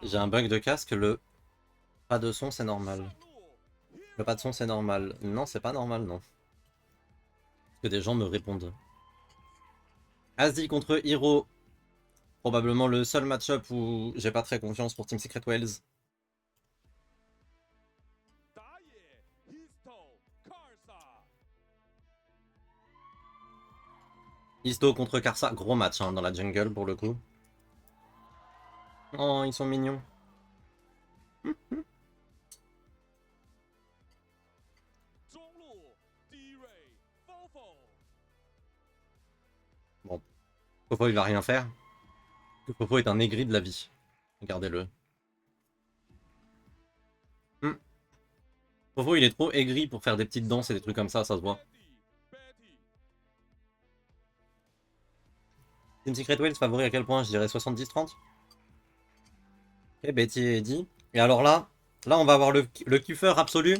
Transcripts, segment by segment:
J'ai un bug de casque, le pas de son c'est normal. Le pas de son c'est normal. Non, c'est pas normal, non. Parce que des gens me répondent. Asdi contre Hero. Probablement le seul match-up où j'ai pas très confiance pour Team Secret Wales. Isto contre Karsa, gros match hein, dans la jungle pour le coup. Oh, ils sont mignons. Bon, Popo il va rien faire. Popo est un aigri de la vie. Regardez-le. Popo il est trop aigri pour faire des petites danses et des trucs comme ça se voit. Team Secret Wales favori à quel point? Je dirais 70-30. Ok, Betty et Eddie. Et alors là on va avoir le kiffeur absolu.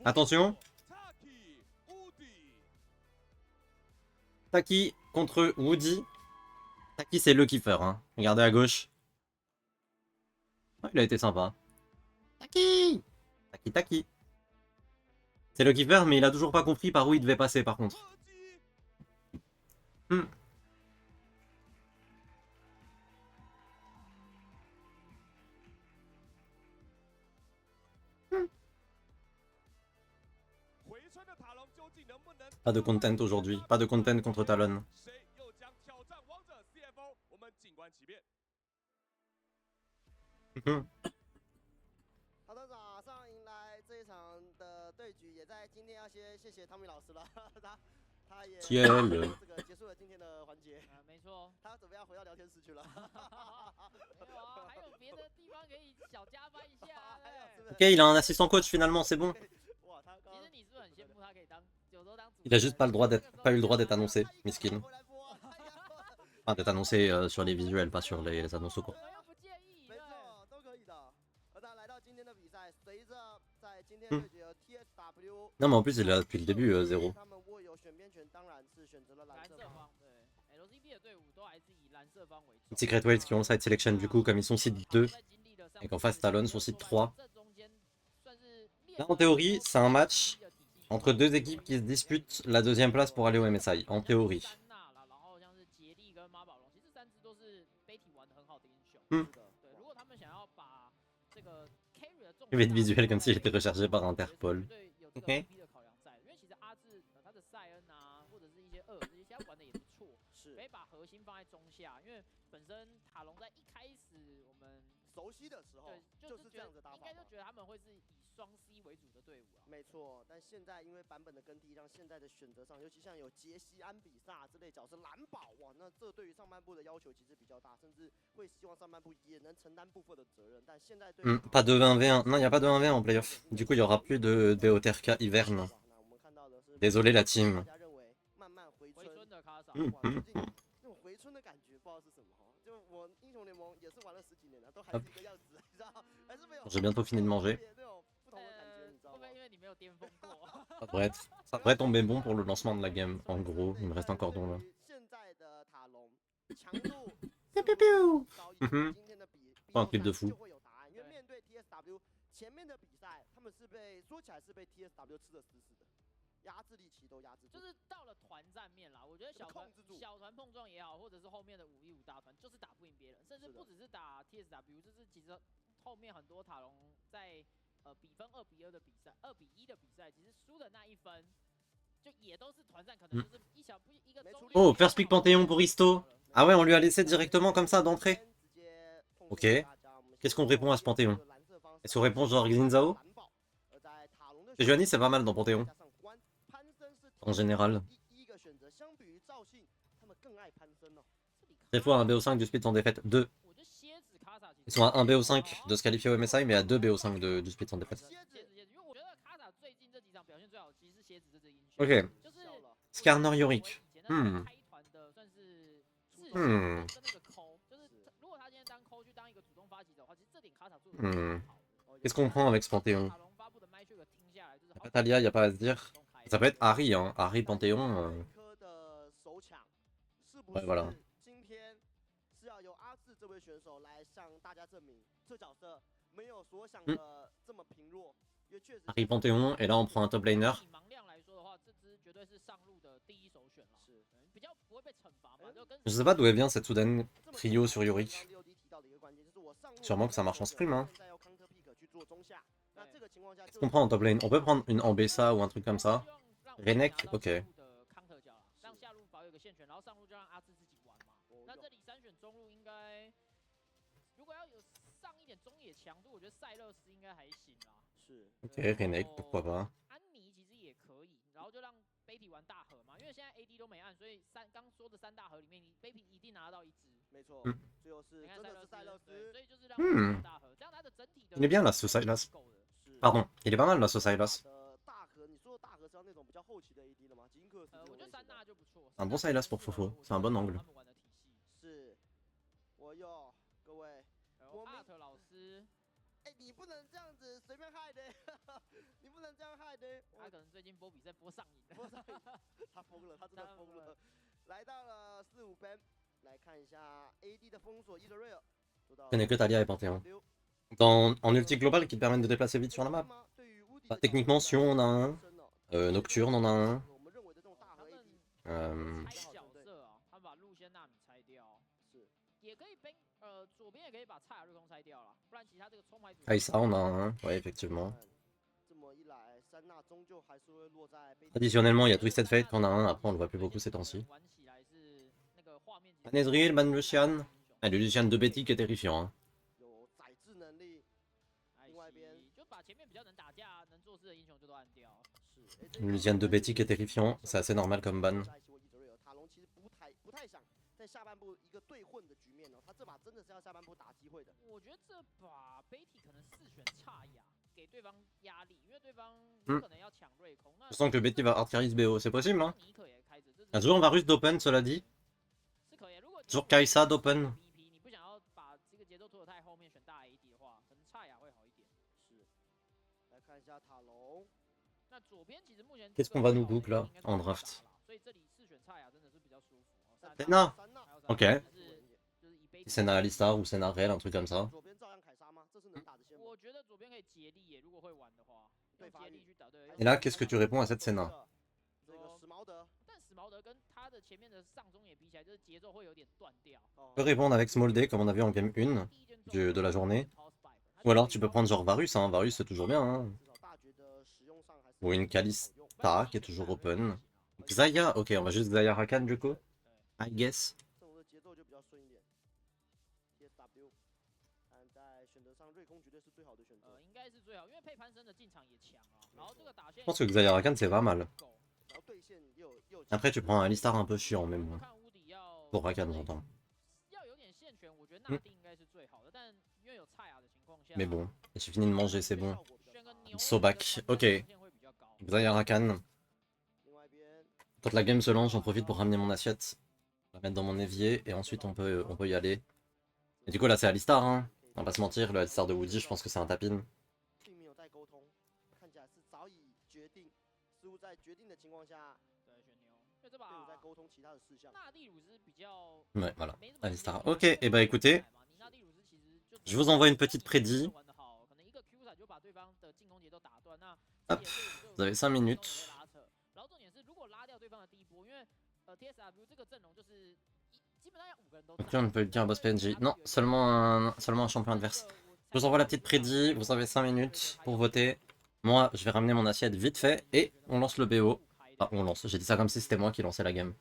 Attention. Taki contre Woody. Taki c'est le kiffer, hein. Regardez à gauche. Oh, il a été sympa. Taki. Taki. C'est le kiffer, mais il a toujours pas compris par où il devait passer par contre. Pas de content aujourd'hui. Pas de content contre Talon. Ciel. Ok, il a un assistant coach finalement, c'est bon. Il a juste pas eu le droit d'être annoncé, miskin. Enfin, d'être annoncé sur les visuels, pas sur les annonces au cours. Non mais en plus il est là depuis le début, 0. Secret Wales qui ont le side selection du coup, comme ils sont site 2, et qu'en face Talon sont site 3. Là en théorie, c'est un match entre deux équipes qui se disputent la deuxième place pour aller au MSI, en théorie. Il va être visuel comme s'il était recherché par Interpol. Okay. Pas de 1v1. Non, il n'y a pas de 1v1 en playoff. Du coup, il n'y aura plus de BOTRK hiverne. Désolé la team. J'ai bientôt fini de manger. Ça devrait tomber bon pour le lancement de la game. En gros, il me reste un cordon là. Pas un clip de fou. Oh, first pick Panthéon pour Isto. Ah ouais, on lui a laissé directement comme ça d'entrée. Ok. Qu'est-ce qu'on répond à ce Panthéon? Est-ce qu'on répond genre Xinzao? Giovanni c'est pas mal dans Panthéon. En général. Des fois un BO5 du split sans défaite. 2. Ils sont à 1 BO5 de se qualifier au MSI, mais à 2 BO5 du split sans défaite. Ok. Skarner Yorick. Qu'est-ce qu'on prend avec ce Panthéon? Y'a pas Talia, y'a pas à se dire. Ça peut être Harry, hein. Harry Panthéon. Ouais, voilà. 这位选手来向大家证明，这角色没有所想的这么平弱。 Harry Panthéon, et là on prend un top laner. Je sais pas d'où elle vient cette soudaine trio sur Yorick. Sûrement que ça marche en scrim, hein. Qu'est-ce qu'on prend en top lane? On peut prendre une Ambessa ou un truc comme ça. Renek, ok. Ok, Renek, pourquoi pas. Il est bien là ce Sylas. Pardon, il est pas mal là ce Sylas. Un bon Sylas pour Fofo, c'est un bon angle. Je connais que Talia et Panthéon. En ulti global qui te permettent de déplacer vite sur la map. Bah, techniquement, Sion on a un. Nocturne on a un. Kai'Sa on a un, ouais effectivement. Additionnellement il y a Twisted Fate qu'on a un, après on le voit plus beaucoup ces temps-ci. Ezreal, ban Lucian. Ah, le Lucian de Betty qui est terrifiant. Hein. Le Lucian de Betty qui est terrifiant, c'est assez normal comme ban. Je sens que Betty va hardcarry BO, c'est possible hein. Il y a toujours un Varus d'open cela dit. Toujours Kai'Sa d'open. Qu'est-ce qu'on va nous book là en draft? Senna. Ok. Senna Alistar ou Senna Rell, un truc comme ça. Et là, qu'est-ce que tu réponds à cette Senna? Tu peux répondre avec Small D comme on a vu en game 1 de la journée. Ou alors tu peux prendre genre Varus, hein. Varus c'est toujours bien. Hein. Ou une Kalista qui est toujours open. Xayah, ok, on va juste Xayah Rakan du coup. I guess. Je pense que Xayah Rakan c'est pas mal. Après tu prends un Alistar un peu chiant même. Pour Rakan j'entends. Mais bon, j'ai fini de manger, c'est bon. Sobak, ok. Xayah Rakan. Quand la game se lance, j'en profite pour ramener mon assiette. La mettre dans mon évier et ensuite on peut y aller. Et du coup là c'est Alistar, hein. On va pas se mentir, le Alistar de Woody je pense que c'est un tapin. Ouais voilà, Alistar. Ok, et bah écoutez, je vous envoie une petite prédit. Hop, vous avez 5 minutes. Ok, on peut dire un boss PNJ. Non, seulement un champion adverse. Je vous envoie la petite prédit, vous avez 5 minutes pour voter. Moi, je vais ramener mon assiette vite fait et on lance le BO. Ah, on lance, j'ai dit ça comme si c'était moi qui lançais la game.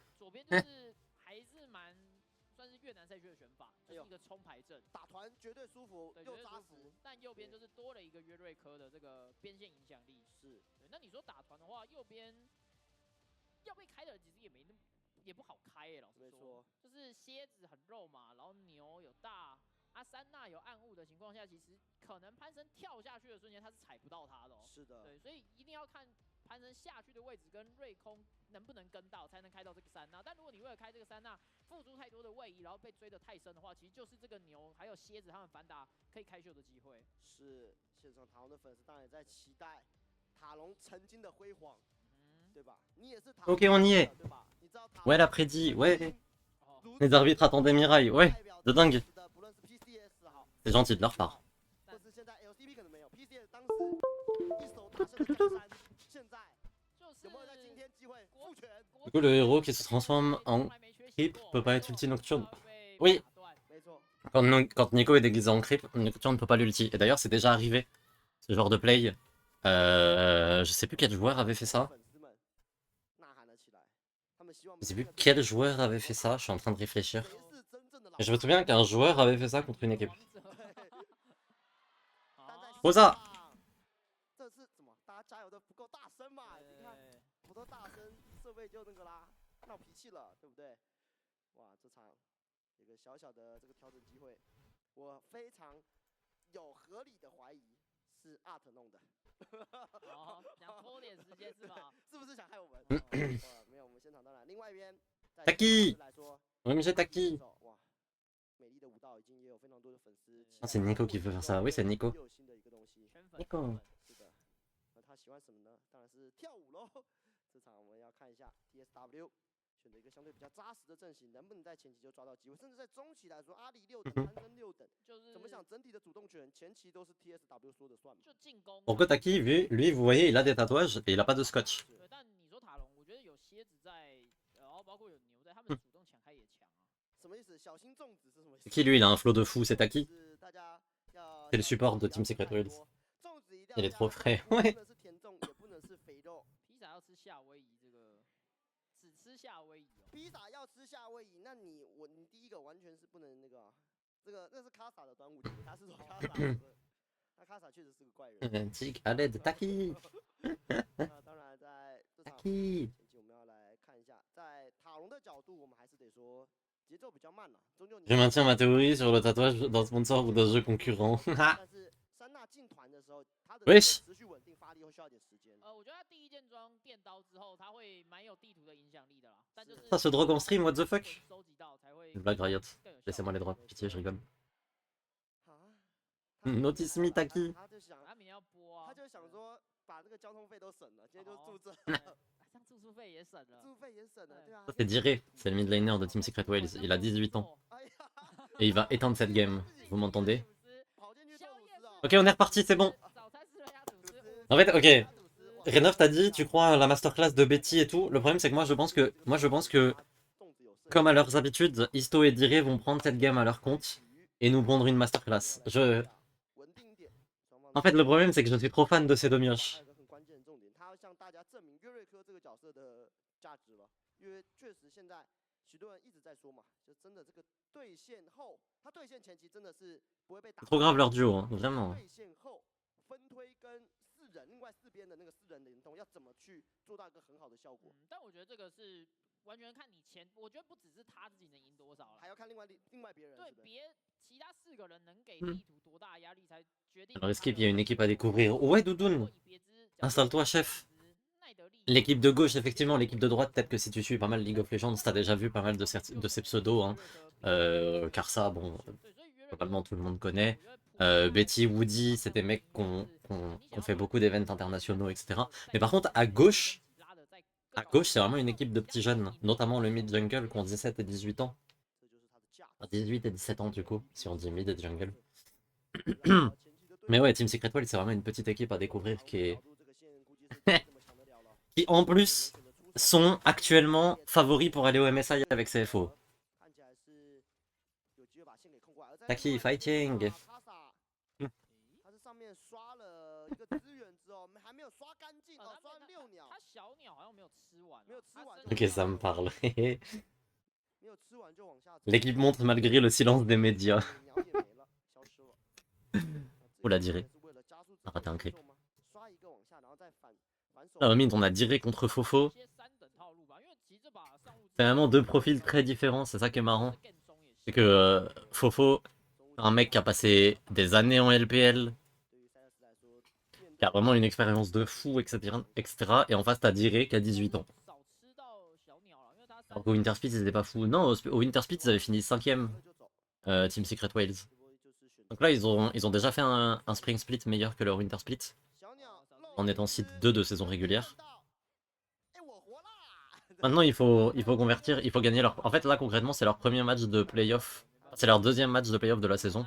Ok, on y est. Ouais, la prédit, ouais. Les arbitres attendaient Mirai, ouais. De dingue. C'est gentil de leur part. 或是现在 LCP 可能没有 ，PCS 当时一手大胜的江山，现在有没有在今天机会复权？ Du coup, le héros qui se transforme en creep peut pas être ulti nocturne. Oui, 没错， quand Nico est déguisé en creep, nocturne ne peut pas l'ulti. Et d'ailleurs, c'est déjà arrivé, ce genre de play. Je sais plus quel joueur avait fait ça. 粉丝们呐喊了起来，他们希望 Je sais plus quel joueur avait fait ça, je suis en train de réfléchir. 谁是真正的老 Et je me souviens qu'un joueur avait fait ça contre une équipe. 但在 Rosa 这次怎么大家加油的不够大声嘛？你看不够大声，设备就那个啦，闹脾气了，对不对？哇，这场有个小小的这个调整机会，我非常有合理的怀疑是 Art 弄的。哦，想拖点时间是吧？是不是想害我们？没有，我们现场当然。另外一边，在 Taki 来说， Oui, mais j'ai Taki. 哇，美丽的舞蹈已经也有非常多的粉丝。 Ah, c'est Nico qui veut faire ça. Oui, c'est Nico. 又有新的一个东西。 圈粉 Nico. 是的，那他喜欢什么呢？当然是跳舞喽。这场我们要看一下 TSW 选择一个相对比较扎实的阵型，能不能在前期就抓到机会，甚至在中期来说，阿里6等、潘森6等，就是怎么想整体的主动权前期都是 TSW 说的算嘛？就进攻。 Pourquoi Taki, lui, vous voyez, il a des tatouages et il a pas de scotch. 对，但你说塔隆，我觉得有蝎子在，然后包括有牛在，他们主动抢开也强啊。什么意思？小心粽子是什么意思？ Qui, lui, il a un flow de fou, c'est Taki. 是大家要 C'est le support de Team Secret Worlds. 粽子一定要 Il est 加 trop 上 frais. 不 Ouais. 能是甜粽，也不能是肥肉。披萨要吃夏威夷，这个只吃夏威夷哦。披萨要吃夏威夷，那你第一个完全是不能那个啊，这个那是卡萨的端午节，他是说卡萨的，那卡萨确实是个怪人。 Tic, à l'aide, Taki. 那当然在这场 Taki. 前期我们要来看一下，在塔隆的角度，我们还是得说节奏比较慢了，终究你 Je maintiens ma théorie sur le tatouage d'un sponsor ou d'un jeu concurrent. 但是山娜进团的时候，他的 Wesh 持续稳定发力会需要一点时间。我觉得他第一件装电刀之后，他会蛮有地图的影响力的啦。但就是 Ça se drogue en stream, what the fuck? 收集到才会 Blague Riot. 更有效 Laissez-moi les droits, pitié, je rigole. 啊 Notice me, Taki. 他就想，他明天要播啊，他就想说把那个交通费都省了，今天就住这，像住宿费也省了。住费也省了，对啊。 Ça, c'est Diré, c'est le mid laner de Team Secret Wales. Il a 18 ans. 哎呀， Et il va éteindre cette game. Vous m'entendez? 跑进去做吐司啊！ Ok, on est reparti, c'est bon. 早餐吃了下吐司。 En fait, ok. 吐司 Renov t'a dit, tu crois à la masterclass de Betty et tout. Le problème, c'est que moi, je pense que, comme à leurs habitudes, Isto et Diré vont prendre cette game à leur compte et nous prendre une masterclass. En fait, le problème, c'est que je suis trop fan de ces deux mioches. 还有一个很关键的重点，他要向大家证明约瑞科这个角色的价值了，因为确实现在许多人一直在说嘛，就真的这个兑现后，他兑现前期真的是不会被打。 Trop grave leur duo, hein, vraiment. 兑现后分推跟四人，另外四边的那个四人联动，要怎么去做到一个很好的效果？但我觉得这个是完全看你前，我觉得不只是他自己能赢多少了，还要看另外别人。对别其他4个人能给地图多大压力才决定。 Alors, Escape, il y a une équipe à découvrir. Ouais, Doudoune. Installe-toi, chef. L'équipe de gauche, effectivement, l'équipe de droite, peut-être que si tu suis pas mal League of Legends, t'as déjà vu pas mal de ces pseudos. Hein. Car ça, bon, globalement, tout le monde connaît. Betty, Woody, c'est des mecs qui ont fait beaucoup d'événements internationaux, etc. Mais par contre, à gauche, c'est vraiment une équipe de petits jeunes, notamment le mid jungle qui ont 17 et 18 ans. 18 et 17 ans du coup, si on dit mid et jungle. Mais ouais, Team Secret World, c'est vraiment une petite équipe à découvrir qui en plus sont actuellement favoris pour aller au MSI avec CFO. Taki fighting. 他是上面刷了一个资源之后，还没有刷干净哦，刷了6秒。他小鸟好像没有吃完，没有吃完。 Ok, ça me parle. 没有吃完就往下走。 L'équipe montre malgré le silence des médias. 鸟也没了，消失了。 Vous la direz. 是为了加速 Ah, raté un creep. 刷一个往下，然后再反手。 Là, mid, on a Diré contre Fofo. 一些3等套路吧，因为其实这把上路 C'est vraiment deux profils très différents, c'est ça qui est marrant. C'est que Fofo, un mec qui a passé des années en LPL, qui a vraiment une expérience de fou, etc. Et en face, t'as Diré qui a 18 ans. Alors qu'au Winterspeed, ils étaient pas fous. Non, au Winterspeed, ils avaient fini 5ème Team Secret Wales. Donc là, ils ont déjà fait un Spring Split meilleur que leur Winter Split, en étant site 2 de saison régulière. Maintenant, il faut convertir, il faut gagner leur... En fait, là, concrètement, c'est leur premier match de playoff. C'est leur deuxième match de playoff de la saison.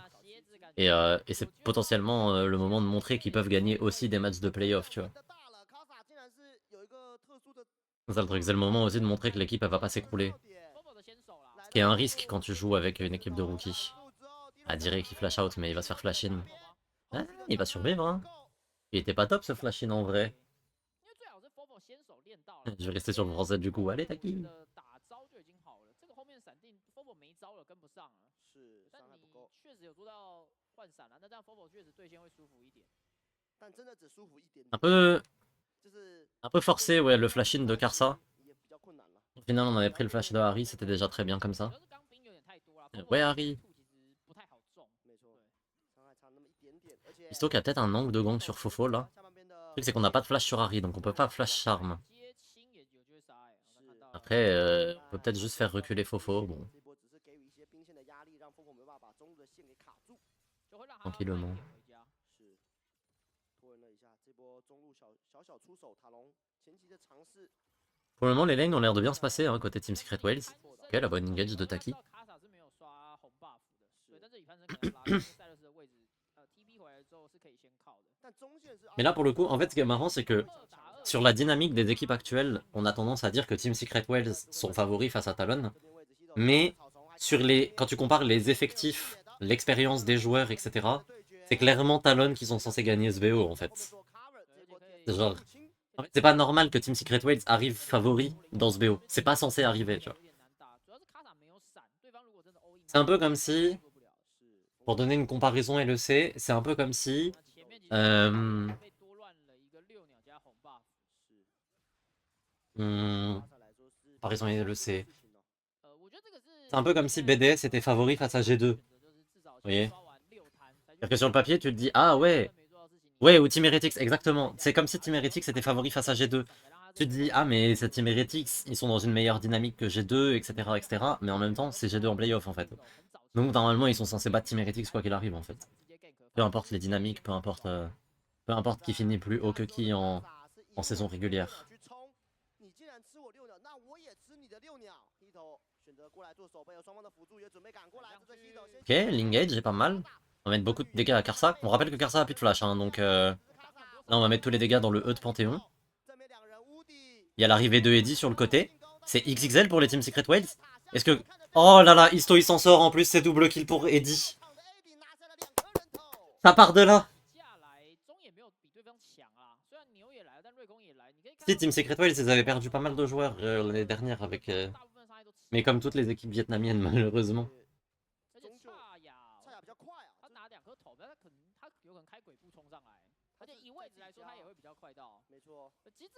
Et c'est potentiellement le moment de montrer qu'ils peuvent gagner aussi des matchs de playoff, tu vois. C'est ça le truc, c'est le moment aussi de montrer que l'équipe elle va pas s'écrouler. Ce qui est un risque quand tu joues avec une équipe de rookies. Ah, dirait qu'il flash out, mais il va se faire flash in. Ah, il va survivre, hein. Il était pas top ce flash in en vrai. Je vais rester sur le français du coup. Allez, Taki. 换闪了，那这样 Fobo 确实对线会舒服一点。但真的只舒服一点。Un peu forcé, ouais, le flash in de Karsa. Au final, on avait pris le flash de Harry, c'était déjà très bien comme ça. Ouais, Harry. Pisto qui a peut-être un angle de gang sur Fofo là. Le truc, c'est qu'on n'a pas de flash sur Harry, donc on peut pas flash Charme. Après, on peut peut-être juste faire reculer Fofo. Bon. Tranquillement. Pour le moment, les lanes ont l'air de bien se passer hein, côté Team Secret Wales. Ok, la bonne engage de Taki. Mais là, pour le coup, en fait, ce qui est marrant, c'est que sur la dynamique des équipes actuelles, on a tendance à dire que Team Secret Wales sont favoris face à Talon. Mais sur quand tu compares les effectifs, l'expérience des joueurs, etc., c'est clairement Talon qui sont censés gagner ce VO en fait. C'est genre. En fait, c'est pas normal que Team Secret Wales arrive favori dans ce BO. C'est pas censé arriver, tu vois. C'est un peu comme si, pour donner une comparaison LEC, c'est un peu comme si... comparaison LEC. C'est un peu comme si BDS était favori face à G2. Vous voyez? Parce que sur le papier, tu te dis, ah ouais, ouais, ou Team Heretics, exactement. C'est comme si Team Heretics était favori face à G2. Tu te dis, ah mais cette Team Heretics, ils sont dans une meilleure dynamique que G2, etc., etc. Mais en même temps, c'est G2 en playoff en fait. Donc normalement, ils sont censés battre Team Heretics quoi qu'il arrive en fait. Peu importe les dynamiques, peu importe qui finit plus haut que qui en saison régulière. Ok, l'engage est pas mal. On va mettre beaucoup de dégâts à Karsa. On rappelle que Karsa a plus de flash, hein, donc là on va mettre tous les dégâts dans le E de Panthéon. Il y a l'arrivée de Eddie sur le côté. C'est XXL pour les Team Secret Wales. Est-ce que... Oh là là, Histo il s'en sort en plus, c'est double kill pour Eddie. Ça part de là. Si, Team Secret Wales, ils avaient perdu pas mal de joueurs l'année dernière avec... Mais comme toutes les équipes vietnamiennes, malheureusement.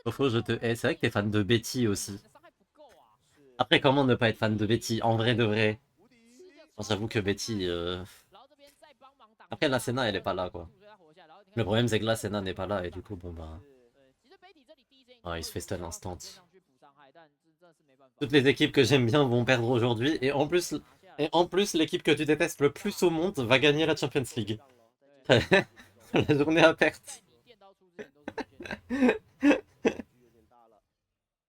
Fofo, je te hais. C'est vrai que t'es fan de Betty aussi. Après, comment ne pas être fan de Betty? En vrai de vrai. J'avoue que Betty... Après, la Senna, elle est pas là, quoi. Le problème, c'est que la Senna n'est pas là, et du coup, bon, bah... Ah, il se fait stun instant. Toutes les équipes que j'aime bien vont perdre aujourd'hui, et en plus, l'équipe que tu détestes le plus au monde va gagner la Champions League. La journée à perte.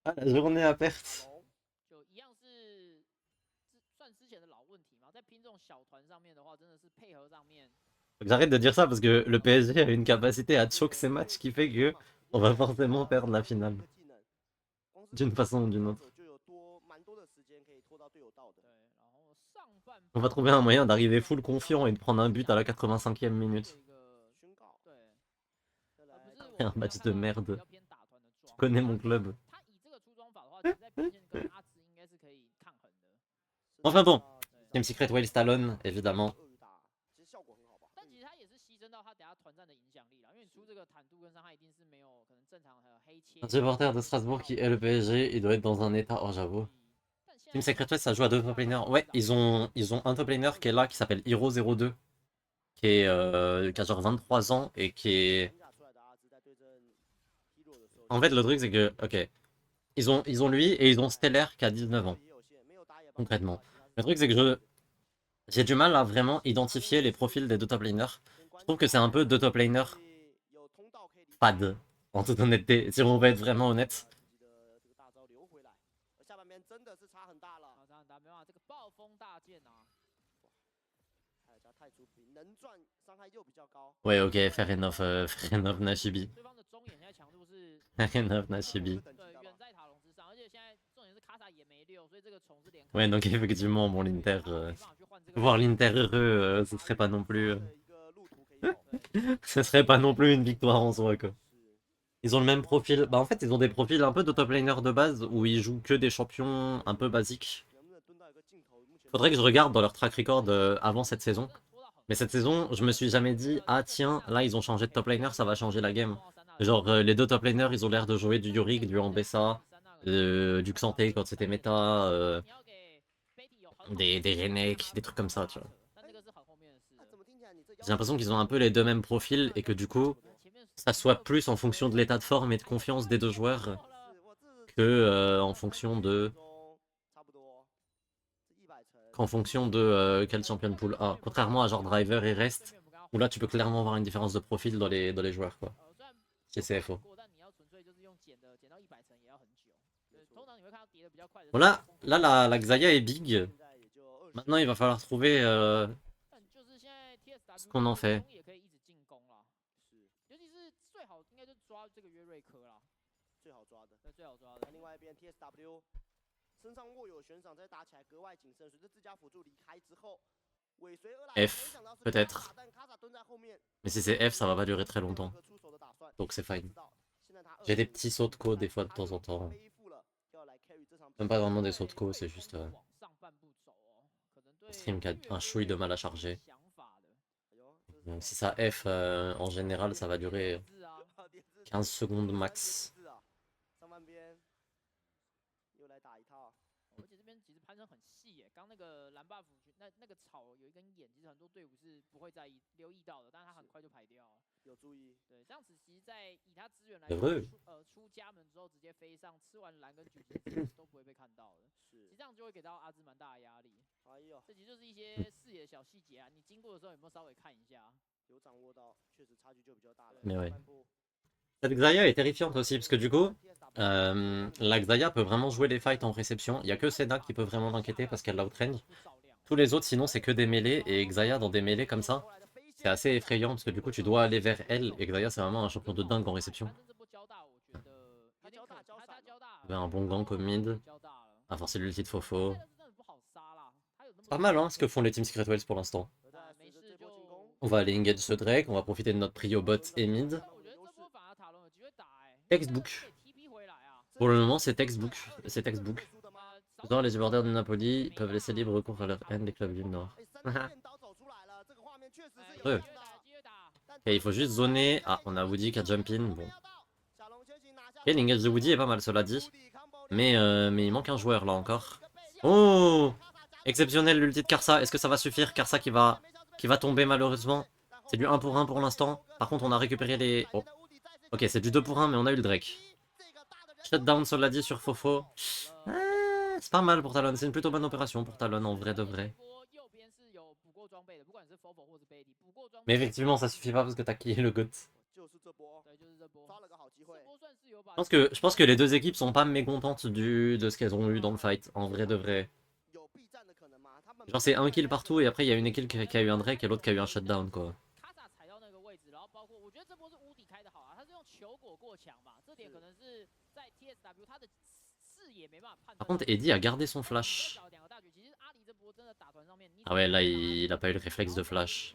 Ah, la journée à perte. Faut que j'arrête de dire ça parce que le PSG a une capacité à choke ces matchs qui fait que on va forcément perdre la finale. D'une façon ou d'une autre. On va trouver un moyen d'arriver full confiant et de prendre un but à la 85e minute. Un match de merde. Tu connais mon club. Enfin bon, Team Secret Wales Talon, évidemment. Un supporter de Strasbourg qui est le PSG, il doit être dans un état... Oh, j'avoue. Team Secret Wales, ça joue à deux top laners. Ouais, ils ont un top laner qui est là, qui s'appelle Hero02. Qui a genre 23 ans et qui est... En fait, le truc, c'est que... Ok. Ils ont lui et ils ont Stellar qui a 19 ans. Concrètement. Le truc, c'est que j'ai du mal à vraiment identifier les profils des deux top laners. Je trouve que c'est un peu deux top laners fades, en toute honnêteté, si on veut être vraiment honnête. 下太出兵，能赚伤害又比较高。 Ouais, ok, fair enough, fair enough, Nashibi. 对方的中眼现在强度是 Fair enough, Nashibi. 对远在塔隆之上，而且现在重点是卡萨也没6，所以这个虫是连。Ouais, donc effectivement, bon, l'Inter, voir l'Inter heureux, ce serait pas non plus, 的一个路途可以走。 ce serait pas non plus une victoire en soi, quoi. Ils ont le même profil. Bah, en fait, ils ont des profils un peu de top laner de base où ils jouent que des champions un peu basiques. 能不能蹲到一个镜头？目前 Faudrait que je regarde dans leur track record avant cette saison. Mais cette saison, je me suis jamais dit, ah tiens, là ils ont changé de top laner, ça va changer la game. Genre, les deux top laners, ils ont l'air de jouer du Yorick, du Ambessa, du Xanté quand c'était méta, des Renek, des trucs comme ça, tu vois. 那怎么听起来你这 J'ai l'impression qu'ils ont un peu les deux mêmes profils et que du coup, ça soit plus en fonction de l'état de forme et de confiance des deux joueurs 是我这 que en fonction de 差不多是100层。 qu'en fonction de quel champion pool A. Contrairement à genre Driver et Rest, où là tu peux clairement voir une différence de profil dans les joueurs, quoi. Chez CFO. 但你要纯粹就是用减的，减到100层也要很久。通常你会看到跌的比较快的。 Voilà, là la Xayah est big. 现在也就20 Maintenant, il va falloir trouver 但就是现在 TSW ce qu'on en fait. 也可以一直进攻啦，是尤其是最好应该就抓这个约瑞科啦，最好抓的。对，最好抓的那。另外一边 TSW 身上握有悬赏，这打起来格外谨慎。随着自家辅助离开之后，尾随而来。 F, peut-être. 但卡萨蹲在后面， Mais si c'est F, ça va pas durer très longtemps. 有出手的打算。 Donc c'est fine. 知道现在他 J'ai des petits sauts de co des fois de temps en temps. 背负了要来 carry 这场比 Même 赛 pas vraiment des sauts de co, c'est juste 往上半步走哦，可能对 stream qui a un chouille de mal à charger. 想法的。哎呦这是 Donc si ça F, en général, ça va durer 是啊， 点字 15 secondes max. 点字啊上半边又来打一套。而且这边其实攀升很细耶，刚那个蓝 buff 那个草有一根眼，其实很多队伍是不会留意到的，但是他很快就排掉了。有注意，对，这样子其实在以他资源来 Heureux. 说，出家门之后直接飞上，吃完蓝跟橘其实都不会被看到的。其是实这样就会给到阿兹蛮大的压力。哎呦这其实就是一些视野小细节啊，你经过的时候有没有稍微看一下？有掌握到，确实差距就比较大了。 Mais ouais. 上半部 Cette Xayah est terrifiante aussi, parce que du coup, la Xayah peut vraiment jouer les fights en réception. Il y a que Senna qui peut vraiment l'inquiéter parce qu'elle l'outrange. Tous les autres, sinon, c'est que des mêlées, et Xayah dans des mêlées comme ça, c'est assez effrayant, parce que du coup, tu dois aller vers elle, et Xayah, c'est vraiment un champion de dingue en réception. 反正这波交大，我觉得有点可他交大 Il y avait un bon gank au mid. 交大了。 À forcer l'ulti de Fofo. 现在真的不好杀啦，他有那么 Pas mal, hein, ce que font les Team Secret Wells pour l'instant. 而在随着这波进攻， On va aller engage ce Drake, on va profiter de notre prio bot et mid. 但我觉得这波反而塔隆有机会打哎。 Textbook. TP 回来啊。 Pour le moment, c'est textbook. C'est textbook. 输的吗？ Dans les supporters de Napoli peuvent laisser libre recours à leur haine des clubs du Nord. 哎，三剑刀走出来了，这个画面确实是有 Ouais. 趣的。 Et il faut juste zoner. Ah, on a Woody qui a jump in. Bon. 小龙先行拿下 Et l'engage de Woody est pas mal, cela dit. Mais il manque un joueur là encore. Oh! Exceptionnel l'ulti de Karsa. Est-ce que ça va suffire? Karsa qui va tomber malheureusement. C'est du 1 pour 1 pour l'instant. Par contre, on a récupéré les... Oh. Ok, c'est du 2 pour 1, mais on a eu le Drake. Shutdown, cela dit, sur Fofo. C'est pas mal pour Talon. C'est une plutôt bonne opération pour Talon, en vrai de vrai. Mais effectivement, ça suffit pas parce que t'as killé le GOAT. 就是这波，抓了个好机会。 Je pense que les deux équipes sont pas mécontentes de ce qu'elles ont eu dans le fight, en vrai de vrai. 有避战的可能吗？他们 Genre c'est un kill partout et après il y a une équipe qui a eu un Drake et l'autre qui a eu un shutdown quoi. 卡萨踩到那个位置，然后包括我觉得这波是屋底开的好啊，他是用球果过墙嘛，这点可能是在 TSW 他的视野没办法判断。 Par contre Eddie a gardé son flash. 两个大局，其实阿里这波真的打团上面， Ah ouais là il a pas eu le réflexe de flash.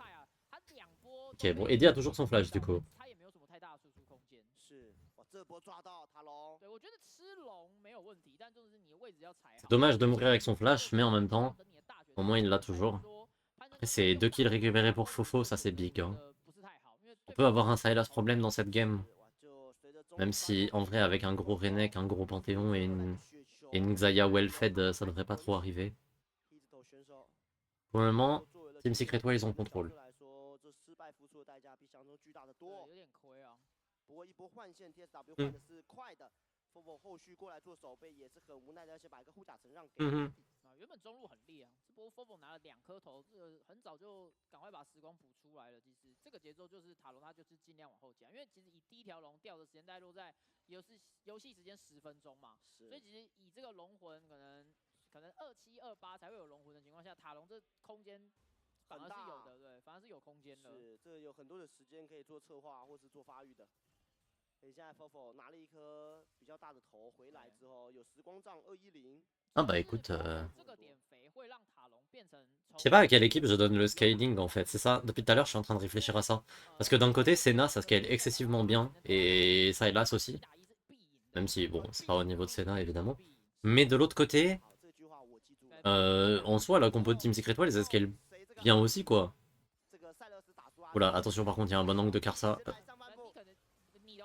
Ok bon Eddie a toujours son flash du coup. 他也没有什么太大的输出空间。是，哇，这波抓到塔隆，对，我觉得吃龙没有问题，但就是你的位置要踩好。 Dommage de mourir avec son flash mais en même temps, au moins il l'a toujours. Après c'est 2 kills récupérés pour Fofo, ça c'est big hein. On peut avoir un Sylas problème dans cette game. 哇，就随着中 Même si en vrai avec un gros Renek, un gros Panthéon et une Xayah well fed ça devrait pas trop arriver. 一直投选手， Pour le moment, 作为了 Team Secret Way ils ont 对 contrôle. 来说，这失败付出的代价比想象中巨大的多。有点亏啊。不过一波换线 TSW 嗯换的是快的 f o 后续过来做守备也是很无奈的，而且把一个护甲层让给。嗯哼。啊，原本中路很烈啊，这波 Fobo 拿了2颗头，这个很早就赶快把时光补出来了。其实这个节奏就是塔隆他就是尽量往后加，因为其实以第一条龙掉的时间大概落在游戏时间10分钟嘛，所以其实以这个龙魂可能27、28才会有龙魂的情况下，塔隆这空间反而是有大的，对，反而是有空间的。是，这有很多的时间可以做策划或是做发育的。所以现在 Fofo 拿了一颗比较大的头回来之后，有时光杖210。 Ah bah écoute, 这个点肥会让塔隆变成 je sais pas à quelle équipe je donne le scaling en fait, c'est ça. Depuis tout à l'heure, je suis en train de réfléchir à ça. Parce que d'un côté, Senna, ça scale excessivement bien, et Sylas aussi. Même si, bon, c'est pas au niveau de Senna évidemment. Mais de l'autre côté, 好，这句话我记住了。 en soi, la compo de Team Secret World, elle scale 谁这个 bien aussi quoi. 这个塞勒斯打输阿 Oula, attention par contre, il y a un bon angle de Karsa. 先来上半部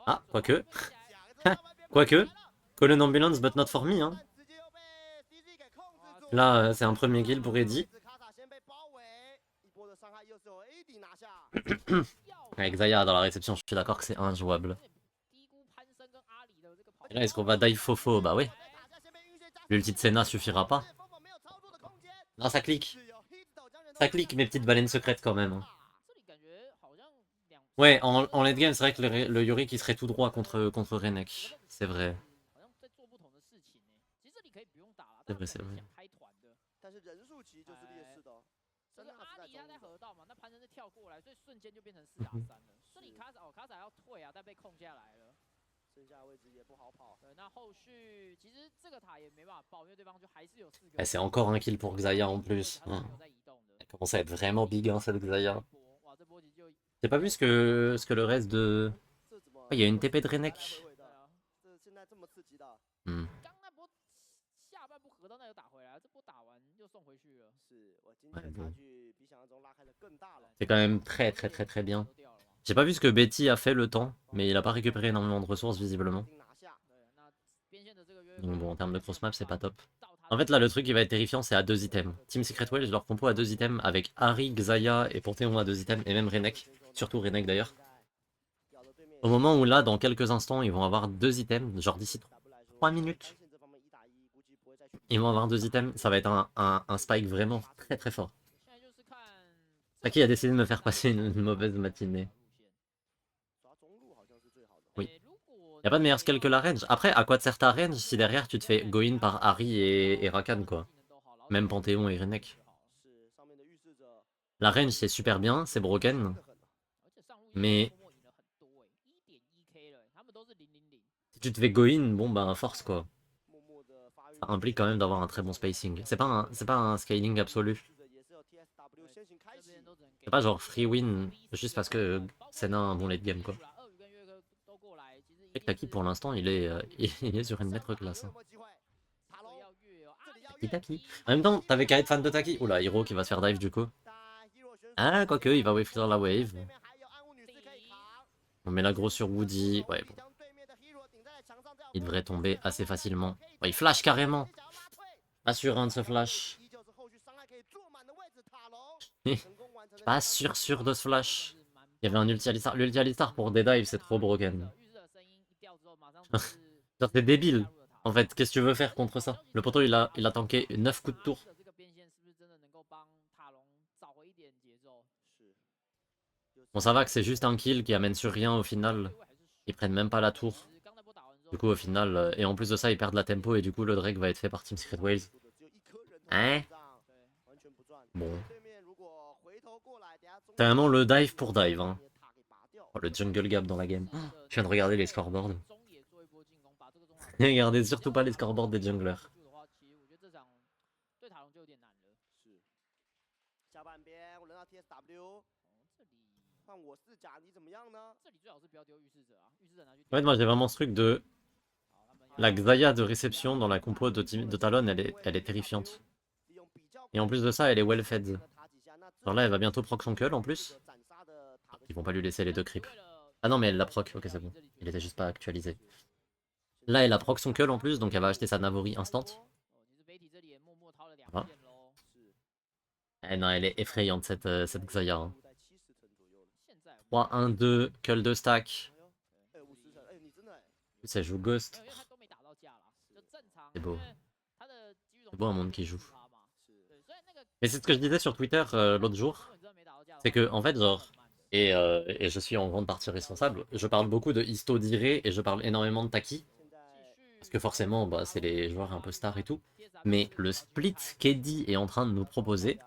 Ah, quoique. 两个上半边快 Quoique. 来了 Call an ambulance, but not for me, hein. 但直接又被 CZ 给控制住 Là, c'est un premier kill pour Eddie. 卡塔先被包围，一波的伤害又是由 AD 拿下。 Avec Zaya dans la réception, je suis d'accord que c'est injouable. Et là, est-ce qu'on va dive Fofo? Bah ouais. L'ulti de Senna suffira pas. Non, ça clique. Ça clique, mes petites baleines secrètes quand même. Ouais, en late game, c'est vrai que le Yorick il serait tout droit contre Renek. C'est vrai. C'est vrai, c'est vrai. 但是人数其实就是劣势的哦。这个阿里他在河道嘛，那潘森是跳过来，所以瞬间就变成4打3了。这里卡萨要退啊，但被控下来了。剩下的位置也不好跑。对，那后续其实这个塔也没办法爆，因为对方就还是有4个。 Eh, c'est encore un kill pour Xayah en plus. Elle commence à être vraiment big, hein, cette Xayah. J'ai pas vu ce que le reste de... Oh, il y a une TP de Renek. 这现在这么刺激的。 Hmm. 刚那波下半部河道那有打回来，这波打完又送回去了。是我今天的差距比想象中拉开的更大了。 C'est quand même très bien. J'ai pas vu ce que Betty a fait le temps, mais il a pas récupéré énormément de ressources visiblement. 拿下。 Donc bon, en termes de cross map, c'est pas top. En fait, là, le truc qui va être terrifiant, c'est à 2 items. Team Secret World, leur compo à 2 items avec Harry, Xayah et Panthéon à 2 items, et même Renek. Surtout Renek d'ailleurs. Au moment où là, dans quelques instants, ils vont avoir 2 items, genre d'ici 3 minutes. Ils vont avoir 2 items, ça va être un spike vraiment très fort. Taki a décidé de me faire passer une mauvaise matinée. Oui. Y'a pas de meilleur scale que la range. Après, à quoi te sert ta range si derrière tu te fais go in par Harry et Rakan quoi. Même Panthéon et Renek. La range c'est super bien, c'est broken. Mais si tu te fais go in, bon bah force quoi. Ça implique quand même d'avoir un très bon spacing. C'est pas un scaling absolu. C'est pas genre free win juste parce que Senna a un bon late game quoi. Taki pour l'instant il est sur une maître classe. Hein. Taki. En même temps, t'avais qu'à être fan de Taki. Oula, Hiro qui va se faire dive du coup. Ah, quoique, il va wave clear la wave. On met l'aggro sur Woody. Ouais, bon. Il devrait tomber assez facilement. Ouais, il flash carrément. Pas sûr hein, de ce flash. Pas sûr de ce flash. Il y avait un ulti Alistar. L'ulti Alistar pour des dives, c'est trop broken. C'est débile. En fait, qu'est-ce que tu veux faire contre ça? Le poteau il a tanké 9 coups de tour. Bon ça va que c'est juste un kill qui amène sur rien au final. Ils prennent même pas la tour. Du coup au final, et en plus de ça ils perdent la tempo et du coup le Drake va être fait par Team Secret Wales. Hein? Bon. C'est vraiment le dive pour dive hein. Oh, le jungle gap dans la game. Je viens de regarder les scoreboards. Regardez surtout pas les scoreboards des junglers. En fait, moi j'ai vraiment ce truc de... La Xayah de réception dans la compo de Talon, elle est terrifiante. Et en plus de ça, elle est well fed. Genre là, elle va bientôt proc son cull en plus. Ils vont pas lui laisser les 2 creeps. Ah non, mais elle la proc, ok c'est bon. Il était juste pas actualisé. Là, elle a proc son cull en plus, donc elle va acheter sa Navori instant. Voilà. Eh non, elle est effrayante cette Xayah. Hein. 3, 1, 2, cull de stack. Ça joue Ghost. C'est beau. C'est beau un monde qui joue. Mais c'est ce que je disais sur Twitter l'autre jour. C'est que, en fait, genre... Et je suis en grande partie responsable. Je parle beaucoup de Histo d'Iré et je parle énormément de Taki. Parce que forcément, bah, c'est les joueurs un peu stars et tout. Mais le split qu'Eddie est en train de nous proposer,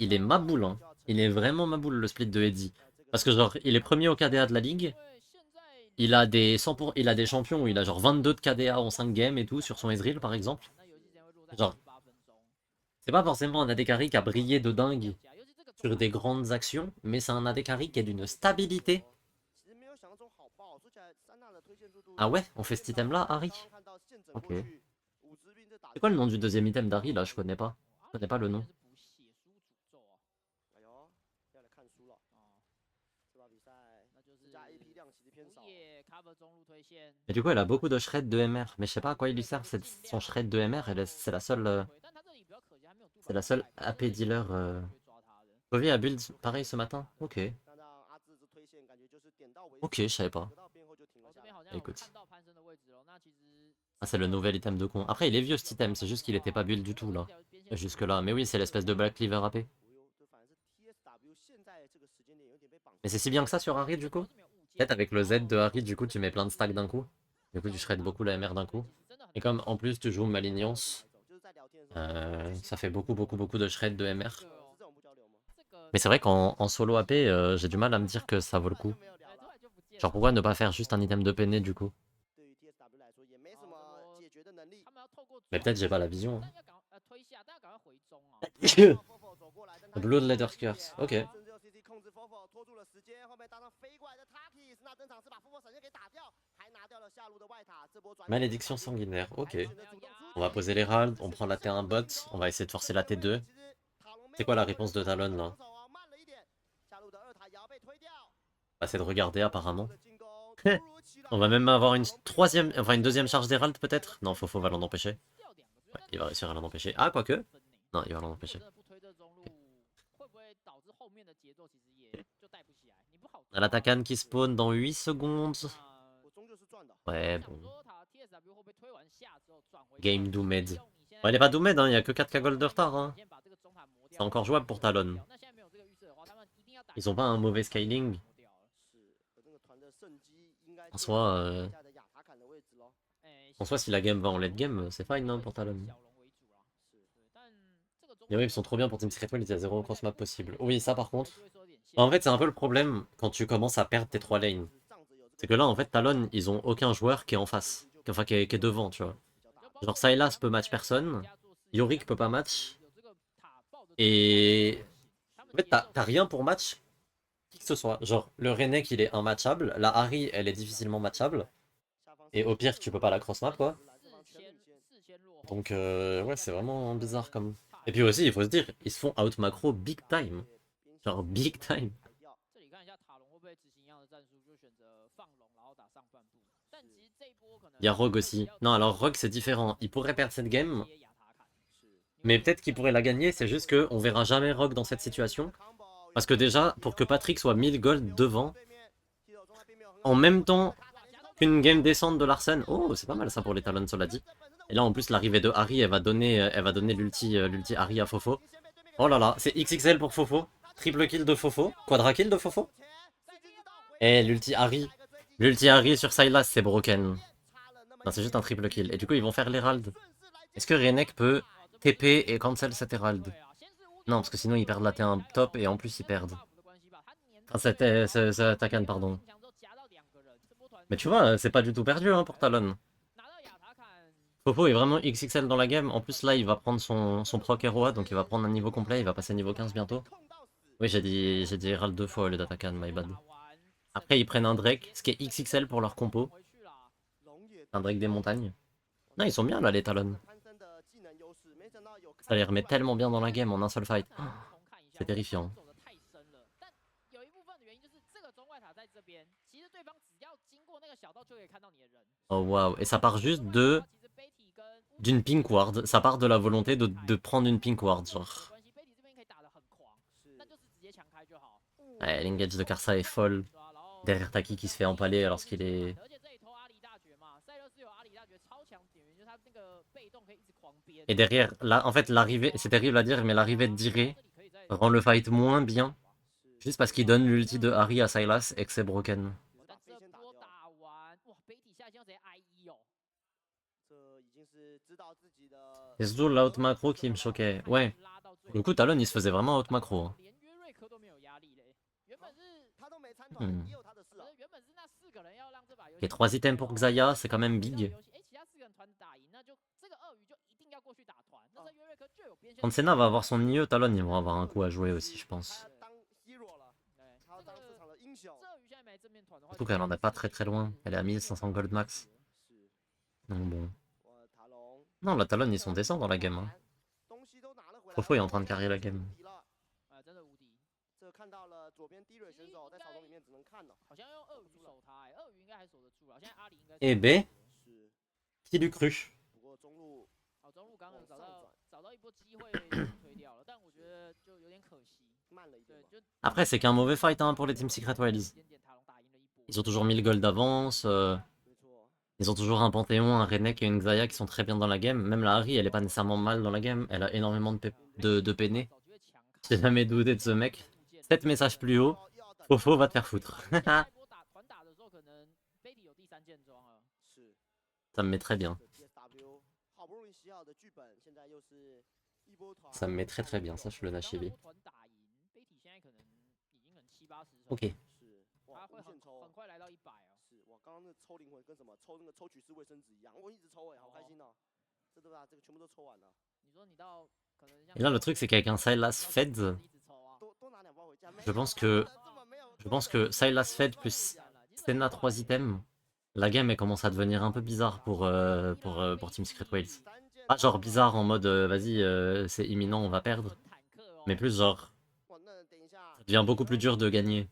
il est maboule. Hein. Il est vraiment ma boule le split de Eddy. Parce que genre, il est premier au KDA de la ligue. Il a des 100 il a des champions où il a genre 22 de KDA en 5 games et tout sur son Ezreal par exemple. Genre, c'est pas forcément un AD carry qui a brillé de dingue sur des grandes actions, mais c'est un AD carry qui est d'une stabilité. Ah ouais, on fait cet item là, Harry? Ok. C'est quoi le nom du deuxième item d'Harry là? Je connais pas. Je connais pas le nom. Et du coup, elle a beaucoup de shred de MR, mais je sais pas à quoi il lui sert son shred de MR. C'est la seule AP dealer. Chovy a build pareil ce matin. Ok. Ok, je savais pas. Écoute. Ah, c'est le nouvel item de con. Après, il est vieux cet item, c'est juste qu'il était pas build du tout là. Jusque là. Mais oui, c'est l'espèce de Black Cleaver AP. Mais c'est si bien que ça sur Harry du coup? Peut-être avec le Z de Harry, du coup, tu mets plein de stacks d'un coup. Du coup, tu shred beaucoup la MR d'un coup. Et comme en plus tu joues Malignance, ça fait beaucoup de shred de MR. Mais c'est vrai qu'en solo AP, j'ai du mal à me dire que ça vaut le coup. Genre pourquoi ne pas faire juste un item de peiné du coup? Mais peut-être j'ai pas la vision. Hein. Bloodletter Curse, ok. Malédiction sanguinaire, ok. On va poser l'Herald, on prend la T1 bot, on va essayer de forcer la T2. C'est quoi la réponse de Talon là? Bah, c'est de regarder apparemment. On va même avoir une troisième, enfin une deuxième charge d'Herald peut-être? Non, Fofo va l'en empêcher. Ouais, il va réussir à l'en empêcher. Ah, quoique. Non, il va l'en empêcher. On a la Takan qui spawn dans 8 secondes. Ouais, bon. Game doomed. Ouais, il est pas doomed, hein, il y a que 4K gold de retard. Hein. C'est encore jouable pour Talon. Ils ont pas un mauvais scaling. En soi, si la game va en late game, c'est fine hein, pour Talon. Les waves sont trop bien pour Team Secret World, il y a 0 cross-map possible. Oui, ça par contre. En fait, c'est un peu le problème quand tu commences à perdre tes 3 lanes. C'est que là, en fait, Talon, ils ont aucun joueur qui est en face. Enfin, qui est devant, tu vois. Genre, Sylas peut match personne. Yorick peut pas match. Et... En fait, t'as rien pour match qui que ce soit. Genre, le Renek, il est immatchable. La Harry, elle est difficilement matchable. Et au pire, tu peux pas la cross-map, quoi. Donc, ouais, c'est vraiment bizarre comme... Et puis aussi, il faut se dire, ils se font out macro big time. Genre, big time. Il y a Rogue aussi. Non, alors Rogue, c'est différent. Il pourrait perdre cette game. Mais peut-être qu'il pourrait la gagner, c'est juste qu'on verra jamais Rogue dans cette situation. Parce que déjà, pour que Patrick soit 1000 gold devant, en même temps qu'une game descente de Larsen, oh, c'est pas mal ça pour les Talons, cela dit. Et là, en plus, l'arrivée de Harry, elle va donner l'ulti Harry à Fofo. Oh là là, c'est XXL pour Fofo. Triple kill de Fofo. Quadra kill de Fofo. Et l'ulti Harry. L'ulti Harry sur Sylas, c'est broken. Non, c'est juste un triple kill. Et du coup, ils vont faire l'Herald. Est-ce que Renek peut TP et cancel cet Herald? Non, parce que sinon, ils perdent la T1 top et en plus, ils perdent. Enfin, c'est Takan, pardon. Mais tu vois, c'est pas du tout perdu hein, pour Talon. Popo est vraiment XXL dans la game. En plus, là, il va prendre son proc Heroa, donc il va prendre un niveau complet. Il va passer niveau 15 bientôt. Oui, j'ai dit Herald 2 fois au lieu d'Atakan, my bad. Après, ils prennent un Drake, ce qui est XXL pour leur compo. Un Drake des montagnes. Non, ils sont bien là, les Talons. Ça les remet tellement bien dans la game en un seul fight. Oh, c'est terrifiant. Oh waouh, et ça part juste d'une pink ward. Ça part de la volonté de prendre une pink ward, genre. Ouais, l'engage de Karsa est folle. Derrière Taki qui se fait empaler alors qu'il est... Et derrière, là, en fait, l'arrivée, c'est terrible à dire, mais l'arrivée de Diré rend le fight moins bien. Juste parce qu'il donne l'ulti de Harry à Sylas et que c'est broken. C'est surtout l'out macro qui me choquait. Ouais. Du coup, Talon, il se faisait vraiment out macro. Hein. Hmm. 也有他的事啊。 原本是那4个人要让这把游戏 Et 3 items pour Xayah, c'est quand même big. 其他4个人团打赢，那就这个鳄鱼就一定要过去打团。那约瑞克就有边线。Quand Senna va avoir son IE, Talon ils vont avoir un coup à jouer aussi, je pense. 当 hero 了，他要当这场的英雄。 Surtout qu'elle en est pas très très loin. Elle est à 1500 gold max. Donc bon. Non, la Talon ils sont décents dans la game. Hein. Fofo est en train de carrer la game. 这看到了左边低蕊选手在草丛里面只能看了，好像用鳄鱼守他，鳄鱼应该还守得住了。现在阿里应该。Eh ben, qui l'eût cru? 不过中路，中路刚刚找到一波机会推掉了，但我觉得就有点可惜，慢了一点。对，就 Après, c'est qu'un mauvais fight hein, pour les Team Secret Wilds. Ils ont toujours 1000 gold d'avance. Ils ont toujours un Panthéon, un Renek et une Xayah qui sont très bien dans la game. Même la Ahri, elle est pas nécessairement mal dans la game. Elle a énormément de PN. J'ai jamais douté de ce mec. 7 messages plus haut. Fofo va te faire foutre. Ça me met très bien. Ça me met très très bien, ça je le Nachibi. Ok. 很快来到100哦。是，我刚刚那抽灵魂跟什么抽那个抽取式卫生纸一样，我一直抽好开心哦。这对吧？这个全部都抽完了。你说你到可能像。Et là le truc c'est qu'avec un Sylas Fed, je pense que Sylas Fed plus Senna 3 items, la game elle commence à devenir un peu bizarre pour Team Secret Wilds. Pas genre bizarre en mode vas-y c'est imminent on va perdre, mais plus genre ça devient beaucoup plus dur de gagner.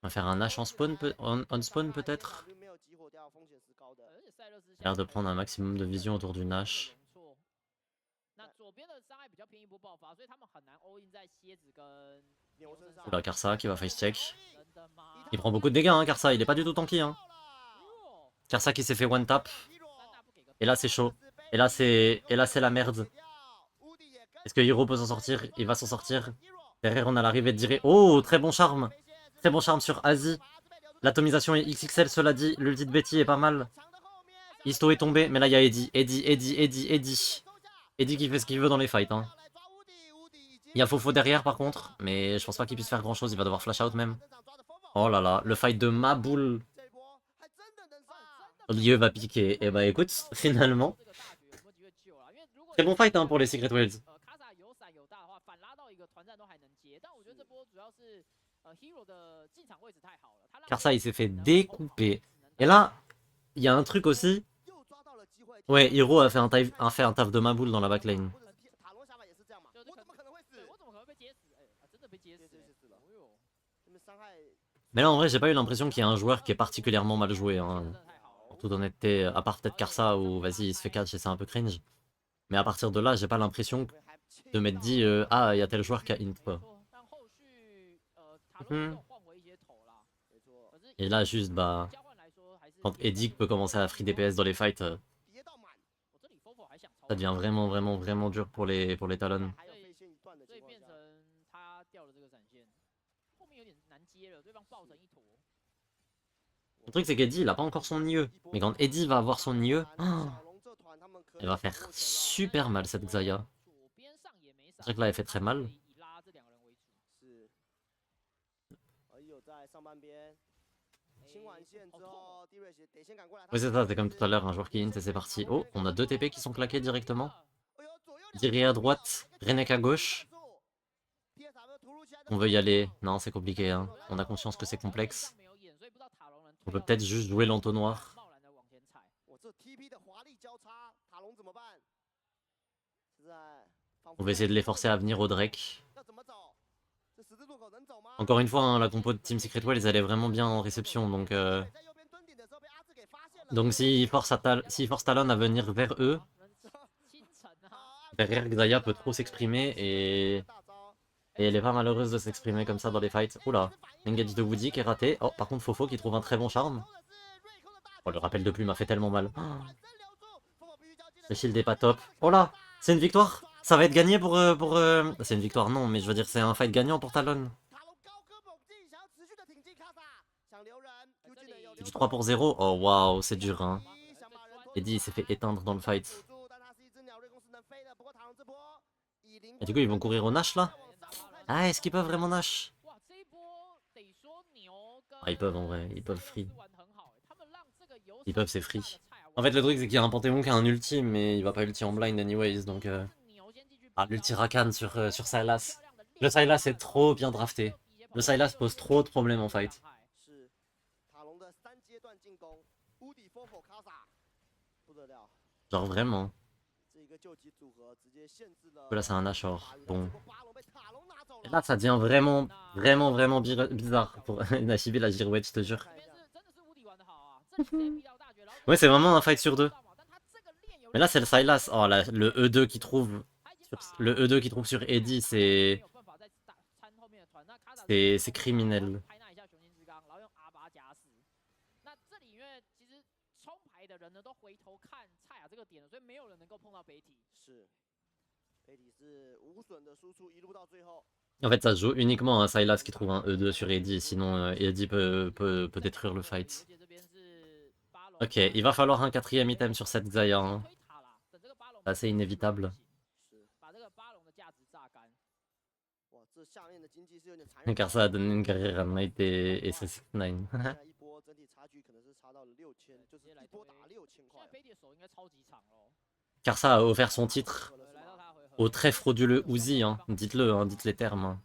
On va faire un Nash en spawn, on spawn peut-être. Il a l'air de prendre un maximum de vision autour du Nash. C'est là Karsa qui va face check. Il prend beaucoup de dégâts hein Karsa, il est pas du tout tanky hein. Karsa qui s'est fait one tap. Et là c'est chaud. Et là c'est la merde. Est-ce que Hero peut s'en sortir? Il va s'en sortir. Derrière on a l'arrivée de Diré. Oh très bon charme. Très bon charme sur Asie. L'atomisation est XXL cela dit. L'ulti de Betty est pas mal. Histo est tombé. Mais là il y a Eddie. Eddie qui fait ce qu'il veut dans les fights. Hein. Il y a Fofo derrière par contre. Mais je pense pas qu'il puisse faire grand chose. Il va devoir flash out même. Oh là là. Le fight de Maboul. Lieu va piquer. Et bah écoute, finalement. Très bon fight hein, pour les Secret Wilds. Karsa il s'est fait découper. Et là, il y a un truc aussi. Ouais, Hero a fait un taf de Maboul dans la backline. Mais là en vrai j'ai pas eu l'impression qu'il y a un joueur qui est particulièrement mal joué. Hein. En toute honnêteté, à part peut-être Karsa où vas-y il se fait catch et c'est un peu cringe. Mais à partir de là j'ai pas l'impression de m'être dit ah il y a tel joueur qui a int quoi. Et là juste bah quand Eddie peut commencer à free DPS dans les fights, ça devient vraiment dur pour les talons. Le truc c'est qu'Eddie il a pas encore son IE. Mais quand Eddie va avoir son IE, oh, elle va faire super mal cette Xayah. C'est vrai que là elle fait très mal. Oui c'est ça, c'est comme tout à l'heure, un joueur qui int et c'est parti. Oh, on a 2 TP qui sont claqués directement. Diré à droite, Renek à gauche. On veut y aller. Non, c'est compliqué. Hein. On a conscience que c'est complexe. On peut peut-être juste jouer l'entonnoir. On va essayer de les forcer à venir au Drake. Encore une fois, hein, la compo de Team Secret Wilds elle est vraiment bien en réception. Donc s'ils forcent Talon à venir vers eux, derrière Xayah peut trop s'exprimer et elle est pas malheureuse de s'exprimer comme ça dans les fights. Oula, l'engage de Woody qui est raté. Oh, par contre Fofo qui trouve un très bon charme. Oh, le rappel de plume m'a fait tellement mal. Oh. Le shield est pas top. Oh là, c'est une victoire. Ça va être gagné pour... C'est une victoire non, mais je veux dire c'est un fight gagnant pour Talon. C'est du 3 pour 0. Oh waouh, c'est dur hein. Eddie s'est fait éteindre dans le fight. Et du coup, ils vont courir au Nash là? Ah, est-ce qu'ils peuvent vraiment Nash? Ah, ils peuvent en vrai, ils peuvent free. Ils peuvent, c'est free. En fait, le truc, c'est qu'il y a un Panthéon qui a un ulti, mais il va pas ulti en blind anyways, donc... Ah, l'ulti Rakan sur Sylas. Le Sylas est trop bien drafté. Le Sylas pose trop de problèmes en fight. 是塔隆的3阶段进攻，无敌 Fofo 卡萨，不得了， Genre vraiment. 这一个救急组合直接限制了 Là, c'est un Nashor. 巴 Bon. 结果巴隆被塔隆拿走 Et 了。 là, ça devient vraiment bizarre pour Nachibi la girouette, je te jure. 看一下 Ouais, c'est vraiment un fight sur deux. Mais là, c'est le Sylas. Oh, le E2 qu'il trouve. Le E2 qu'il trouve sur Eddie, c'est criminel. 那这里因为其实冲牌的人呢都回头看蔡雅这个点了，所以没有人能够碰到北体。是，北体是无损的输出一路到最后。 En fait, ça se joue uniquement à Sylas qui trouve un E2 sur Eddie, sinon Eddie peut détruire le fight. Ok, il va falloir un 4ème item sur cette Xayah. Hein. C'est assez inévitable. 把这个巴龙的价值榨干。哇，这下面的经济是有点残忍。 Car ça a donné une carrière à Knight et 669. 现在一波整体差距可能是差到了6000，就是一波打6000块。 北体的手应该超级长喽。 Car ça a offert son titre au très frauduleux Uzi. Hein. Dites-le, hein, dites les termes. Hein.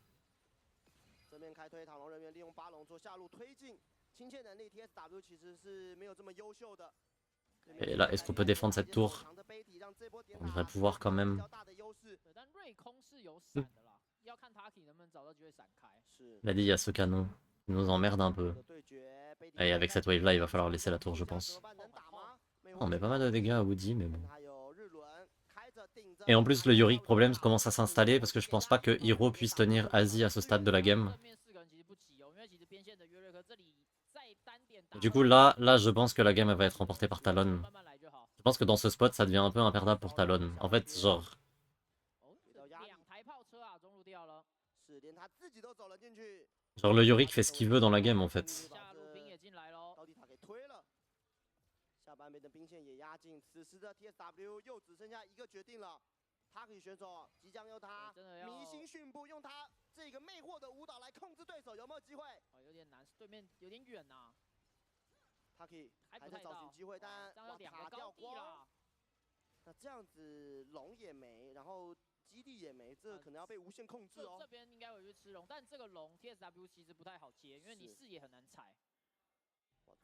正面开推，塔隆人员利用巴龙做下路推进，清切能力 TSW 其实是没有这么优秀的。 Et là, est-ce qu'on peut défendre cette tour? On devrait pouvoir quand même. Il a dit il y a ce canon. Il nous emmerde un peu. Et avec cette wave là, il va falloir laisser la tour, je pense. On met pas mal de dégâts à Woody, mais bon. Et en plus, le Yorick problème commence à s'installer parce que je pense pas que Hero puisse tenir Asie à ce stade de la game. Du coup, là, je pense que la game elle va être remportée par Talon. Je pense que dans ce spot, ça devient un peu imperdable pour Talon. En fait, genre... Genre le Yorick fait ce qu'il veut dans la game, en fait. 下半边的兵线也压境，此时的 TSW 又只剩下一个决定了。他可以选手即将由他迷星迅步，用他这个魅惑的舞蹈来控制对手，有没有机会？有点难，对面有点远呐。他可以还在找寻机会，但哇塔掉光。那这样子龙也没，然后基地也没，这可能要被无限控制哦。这边应该回去吃龙，但这个龙 TSW 其实不太好接，因为你视野很难踩。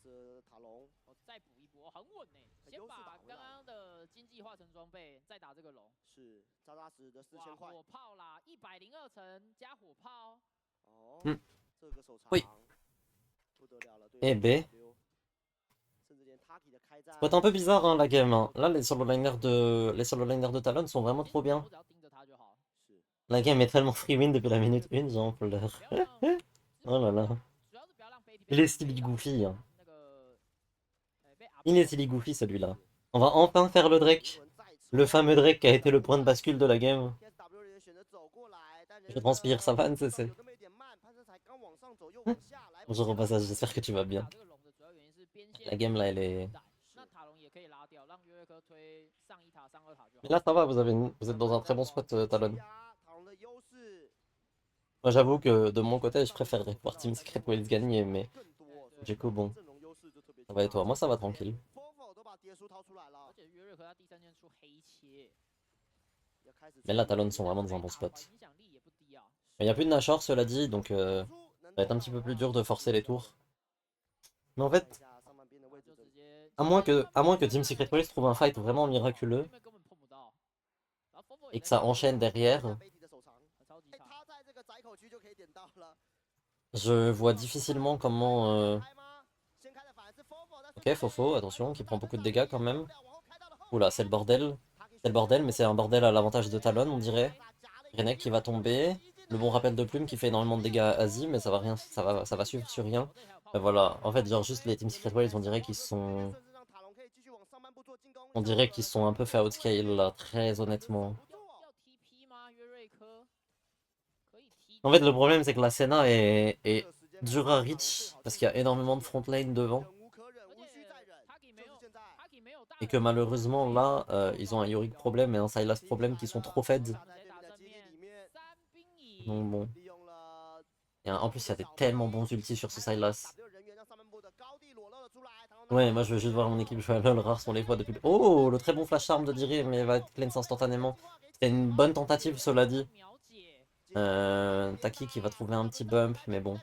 这塔隆，再补一波，很稳呢。先把刚刚的经济化成装备，再打这个龙。是扎扎实的4000块。火炮啦，102层加火炮。哦，嗯，这个手长不得了了。Eh ben. C'est un peu bizarre hein, la game. Hein. Là, les solo liners de Talon sont vraiment trop bien. La game est tellement free win depuis la minute 1, j'en pleure. Oh là là. Il est silly goofy. Hein. Il est silly goofy celui-là. On va enfin faire le Drake. Le fameux Drake qui a été le point de bascule de la game. Je transpire, ça va NCC. Bonjour au passage, j'espère que tu vas bien. La game là, elle est... Mais là ça va, vous êtes dans un très bon spot Talon. Moi j'avoue que de mon côté, je préférerais voir Team Secret Wills gagner, mais... Du coup bon. Ça va et toi? Moi ça va tranquille. Mais là Talon sont vraiment dans un bon spot. Il n'y a plus de Nashor cela dit, donc ça va être un petit peu plus dur de forcer les tours. Mais en fait, à moins que Team Secret Wills trouve un fight vraiment miraculeux, et que ça enchaîne derrière, je vois difficilement comment... Ok, Fofo, attention, qui prend beaucoup de dégâts quand même. Oula, c'est le bordel. C'est le bordel, mais c'est un bordel à l'avantage de Talon, on dirait. Renek qui va tomber. Le bon rappel de plume qui fait énormément de dégâts à Asie, mais ça va rien, ça va suivre sur rien. Et voilà, en fait, genre juste les Team Secret Wills, on dirait qu'ils sont... On dirait qu'ils sont un peu fait outscale là, très honnêtement. En fait, le problème, c'est que la Senna est dure à reach, parce qu'il y a énormément de front lane devant. Et que malheureusement, là, ils ont un Yorick problème et un Sylas problème qui sont trop fed. Donc bon. 利用了 Et en plus, il y a des tellement bons ultis sur ce Sylas. W 人员让上半部的高地裸露了出来，然后呢 Ouais, moi je veux juste voir mon équipe jouer à LoL, rares sont les voix depuis... Oh, le très bon flash arm de Diré, mais il va être cleanse instantanément. C'était une bonne tentative, cela dit. 秒解， Taki qui va trouver un petit bump, mais bon.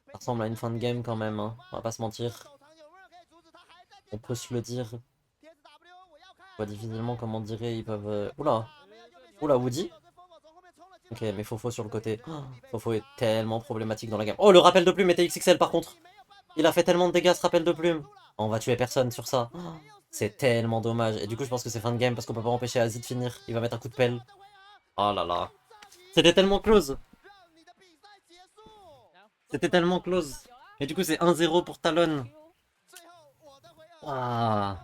Ça ressemble à une fin de game quand même, hein. On va pas se mentir. On peut se le dire. Je vois difficilement comment Diré, ils peuvent... Oula. Oula, Woody. Ok, mais Fofo sur le côté. Oh, Fofo est tellement problématique dans la game. Oh, le rappel de plume était XXL par contre. Il a fait tellement de dégâts ce rappel de plume. On va tuer personne sur ça. Oh, c'est tellement dommage. Et du coup, je pense que c'est fin de game parce qu'on peut pas empêcher Azi de finir. Il va mettre un coup de pelle. Oh là là. C'était tellement close. C'était tellement close. Et du coup, c'est 1-0 pour Talon. Ah.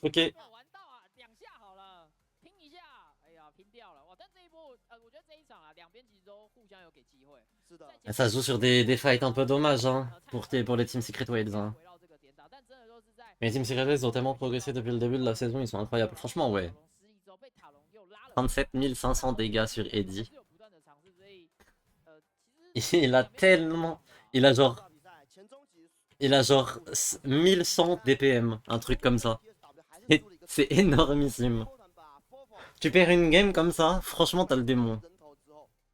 Ok. 玩到啊，2下好了，拼一下，哎呀，拼掉了，哇！但这一波，我觉得这一场啊，两边其实都互相有给机会。 Ça se joue sur des fights un peu dommages hein, pour les Team Secret Wilds. Hein. Mais les Team Secret Wilds ont tellement progressé depuis le début de la saison, ils sont incroyables. Franchement, ouais. 37 500 dégâts sur Eddie. Il a tellement... Il a genre 1100 DPM, un truc comme ça. C'est énormissime. Tu perds une game comme ça, franchement t'as le démon.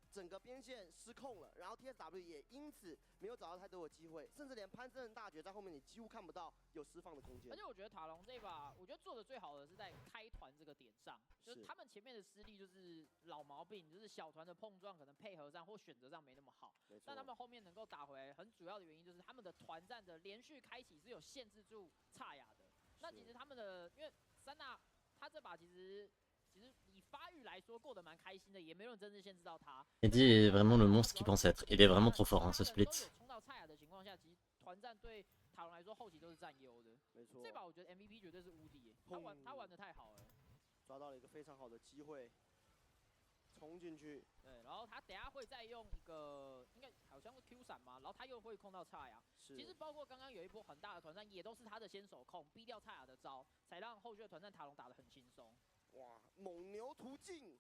整个边线失控了，然后 TSW 也因此没有找到太多的机会，甚至连潘正大绝在后面你几乎看不到有释放的空间。而且我觉得塔隆这一把，我觉得做的最好的是在开团这个点上，就是他们前面的失利就是老毛病，就是小团的碰撞可能配合上或选择上没那么好，但他们后面能够打回来，很主要的原因就是他们的团战的连续开启是有限制住差雅的。那其实他们的，因为三娜他这把其实以发育来说过得蛮开心的，也没有人真正限制到他。Eddie est vraiment le monstre qu'il pense être. Il est vraiment trop fort, hein, ce split. 冲到蔡雅的情况下，其实团战对塔隆来说后期都是占优的。没错，这把我觉得 MVP 绝对是无敌，他玩的太好了，抓到了一个非常好的机会，冲进去。对，然后他等下会再用一个，应该好像是 Q 闪嘛，然后他又会控到蔡雅。其实包括刚刚有一波很大的团战，也都是他的先手控，逼掉蔡雅的招，才让后续的团战塔隆打得很轻松。哇，猛牛途径，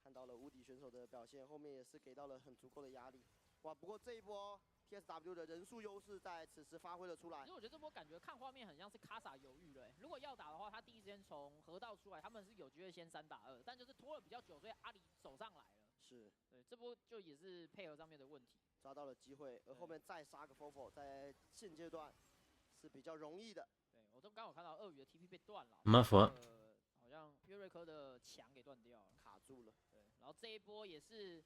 看到了无敌选手的表现，后面也是给到了很足够的压力。哇，不过这一波 TSW 的人数优势在此时发挥了出来。其实我觉得这波感觉看画面很像是卡萨犹豫了，如果要打的话，他第一时间从河道出来，他们是有机会先3打2，但就是拖了比较久，所以阿里走上来了。是，对，这波就也是配合上面的问题，抓到了机会，而后面再杀个 Fofo， 在现阶段是比较容易的。对我都刚好看到鳄鱼的 TP 被断了。Ma foi. 好像约瑞科的墙给断掉了，卡住了。对，然后这一波也是，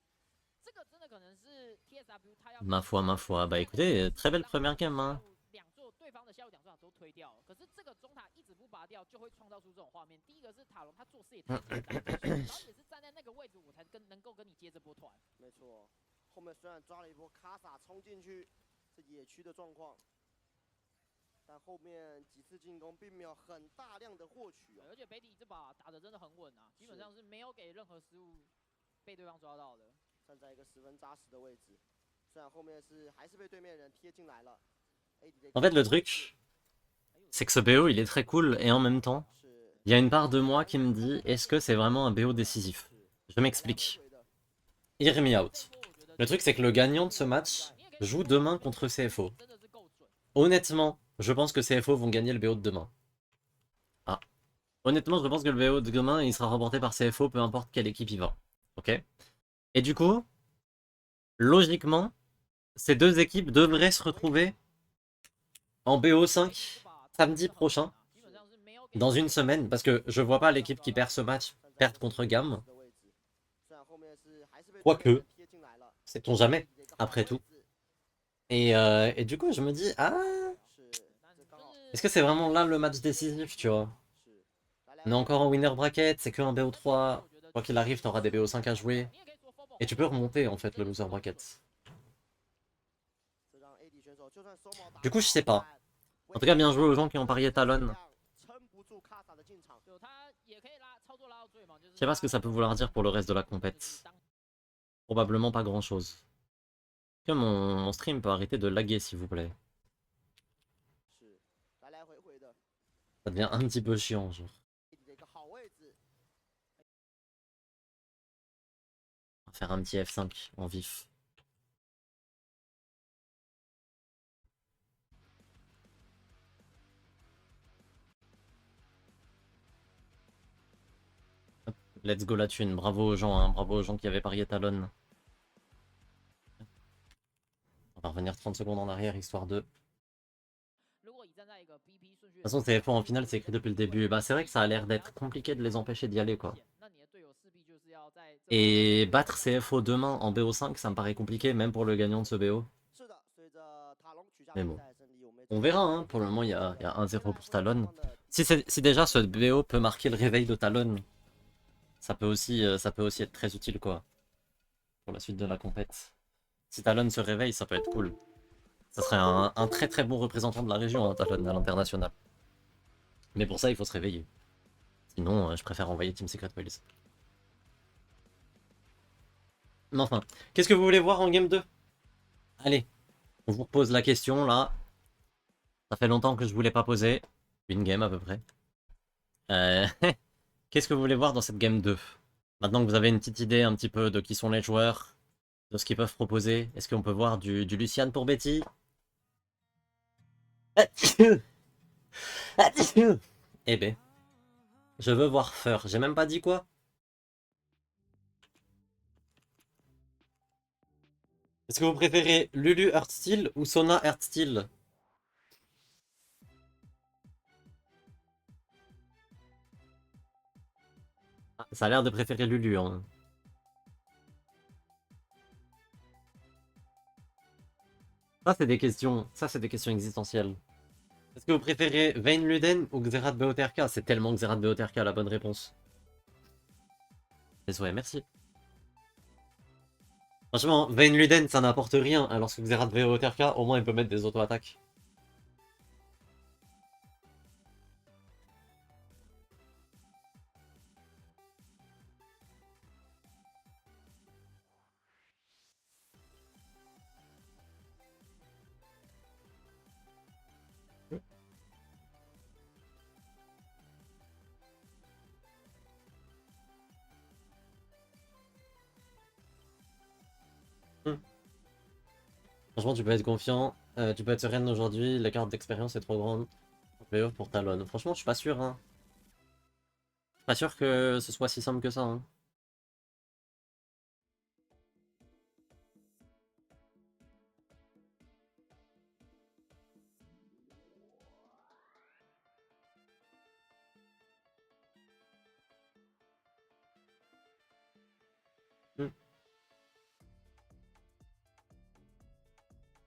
这个真的可能是 TSW 他要 Ma foi, ma foi. Bah écoutez, très belle première game. Hein. 两座对方的下路2座塔都推掉了，可是这个中塔一直不拔掉，就会创造出这种画面。第一个是塔隆他做事也太简单，然后也是站在那个位置，我才能够跟你接这波团。没错，后面虽然抓了一波卡萨冲进去，是野区的状况。但后面几次进攻并没有很大量的获取而且北底这把打的真的很稳啊，基本上是没有给任何失误被对方抓到的，站在一个十分扎实的位置。虽然后面还是被对面人贴进来了。En fait, le truc, c'est que ce BO il est très cool et en même temps, il y a une part de moi qui me dit est-ce que c'est vraiment un BO décisif? Je m'explique. Hear me out. Le truc, c'est que le gagnant de ce match joue demain contre CFO. Honnêtement, je pense que CFO vont gagner le BO de demain. Ah. Honnêtement, je pense que le BO de demain, il sera remporté par CFO, peu importe quelle équipe il va. Ok? Et du coup, logiquement, ces deux équipes devraient se retrouver en BO5 samedi prochain, dans une semaine, parce que je vois pas l'équipe qui perd ce match perdre contre Gamme. Quoique, sait-on jamais, après tout. Et du coup, je me dis, ah, est-ce que c'est vraiment là le match décisif, tu vois? On est encore en winner bracket, c'est que un BO3. Quoi qu'il arrive, t'auras des BO5 à jouer. Et tu peux remonter, en fait, le loser bracket. Du coup, je sais pas. En tout cas, bien joué aux gens qui ont parié Talon. Je sais pas ce que ça peut vouloir dire pour le reste de la compète. Probablement pas grand chose. Que mon stream peut arrêter de laguer, s'il vous plaît. Ça devient un petit peu chiant, genre. On va faire un petit F5 en vif. Hop, let's go la thune. Bravo aux gens, hein. Bravo aux gens qui avaient parié Talon. On va revenir 30 secondes en arrière, histoire de... De toute façon, CFO en finale, c'est écrit depuis le début. Bah, c'est vrai que ça a l'air d'être compliqué de les empêcher d'y aller, quoi. Et battre CFO demain en BO5, ça me paraît compliqué, même pour le gagnant de ce BO. Mais bon. On verra, hein. Pour le moment, il y a 1-0 pour Talon. Si déjà ce BO peut marquer le réveil de Talon, ça peut aussi être très utile, quoi. Pour la suite de la compète. Si Talon se réveille, ça peut être cool. Ça serait un très très bon représentant de la région, hein, Talon, à l'international. Mais pour ça, il faut se réveiller. Sinon, je préfère envoyer Team Secret Wales. Mais enfin, qu'est-ce que vous voulez voir en game 2? Allez, on vous repose la question, là. Ça fait longtemps que je ne vous l'ai pas posé. Une game, à peu près. Qu'est-ce que vous voulez voir dans cette game 2? Maintenant que vous avez une petite idée un petit peu de qui sont les joueurs, de ce qu'ils peuvent proposer, est-ce qu'on peut voir du Lucian pour Betty? Eh ben, je veux voir Fur. J'ai même pas dit quoi. Est-ce que vous préférez Lulu Heartsteel ou Sona Heartsteel? Ah, ça a l'air de préférer Lulu, hein. Ça, c'est des questions. Ça, c'est des questions existentielles. Est-ce que vous préférez Vayne Luden ou Xerath BOTRK? C'est tellement Xerath BOTRK la bonne réponse. Désolé, merci. Franchement, Vayne Luden, ça n'apporte rien, alors que Xerath BOTRK, au moins, il peut mettre des auto-attaques. Franchement, tu peux être confiant, tu peux être sereine aujourd'hui, la carte d'expérience est trop grande. PO pour Talon. Franchement, je suis pas sûr, hein. Pas sûr que ce soit si simple que ça, hein.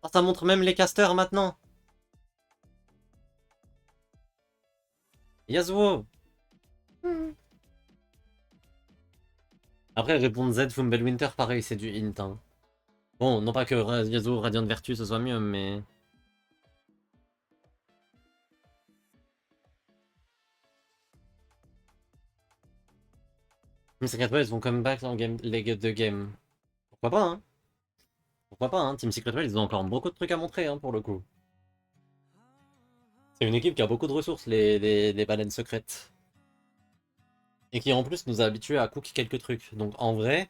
Oh, ça montre même les casters maintenant. Yasuo. Après, répondre Z, Winter, pareil, c'est du int, hein. Bon, non pas que Yasuo Radiant Vertu ce soit mieux, mais... Team Secret Wales vont come back en game, leg de game. Pourquoi pas, hein? Pourquoi pas, hein? Team Secret Wales, ils ont encore beaucoup de trucs à montrer, hein, pour le coup. C'est une équipe qui a beaucoup de ressources, les baleines secrètes. Et qui en plus nous a habitués à cook quelques trucs. Donc en vrai,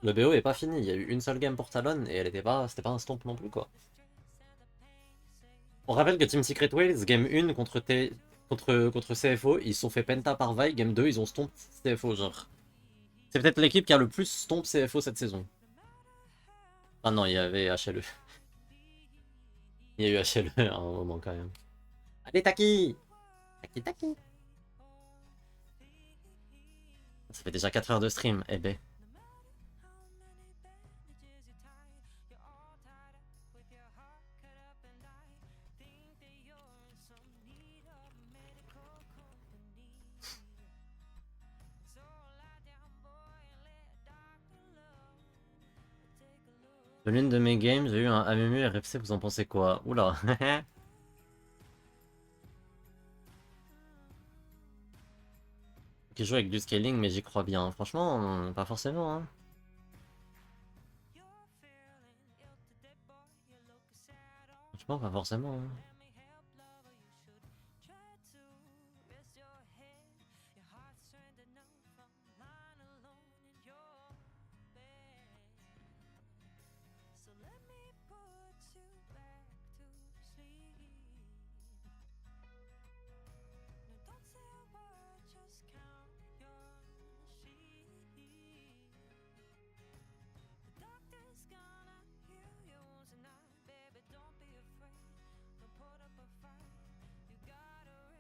le BO est pas fini. Il y a eu une seule game pour Talon et c'était pas un stomp non plus, quoi. On rappelle que Team Secret Wales, game 1 contre CFO, ils se sont fait penta par Vi, game 2 ils ont stomp CFO, genre. C'est peut-être l'équipe qui a le plus stomp CFO cette saison. Ah non, il y avait HLE. Il y a eu HLE à un moment quand même. Allez Taki! Taki Taki! Ça fait déjà 4 heures de stream, eh ben. De l'une de mes games, j'ai eu un AMMU RFC, vous en pensez quoi? Oula. Qui joue avec du scaling, mais j'y crois bien. Franchement, pas forcément, hein. Franchement, pas forcément, hein.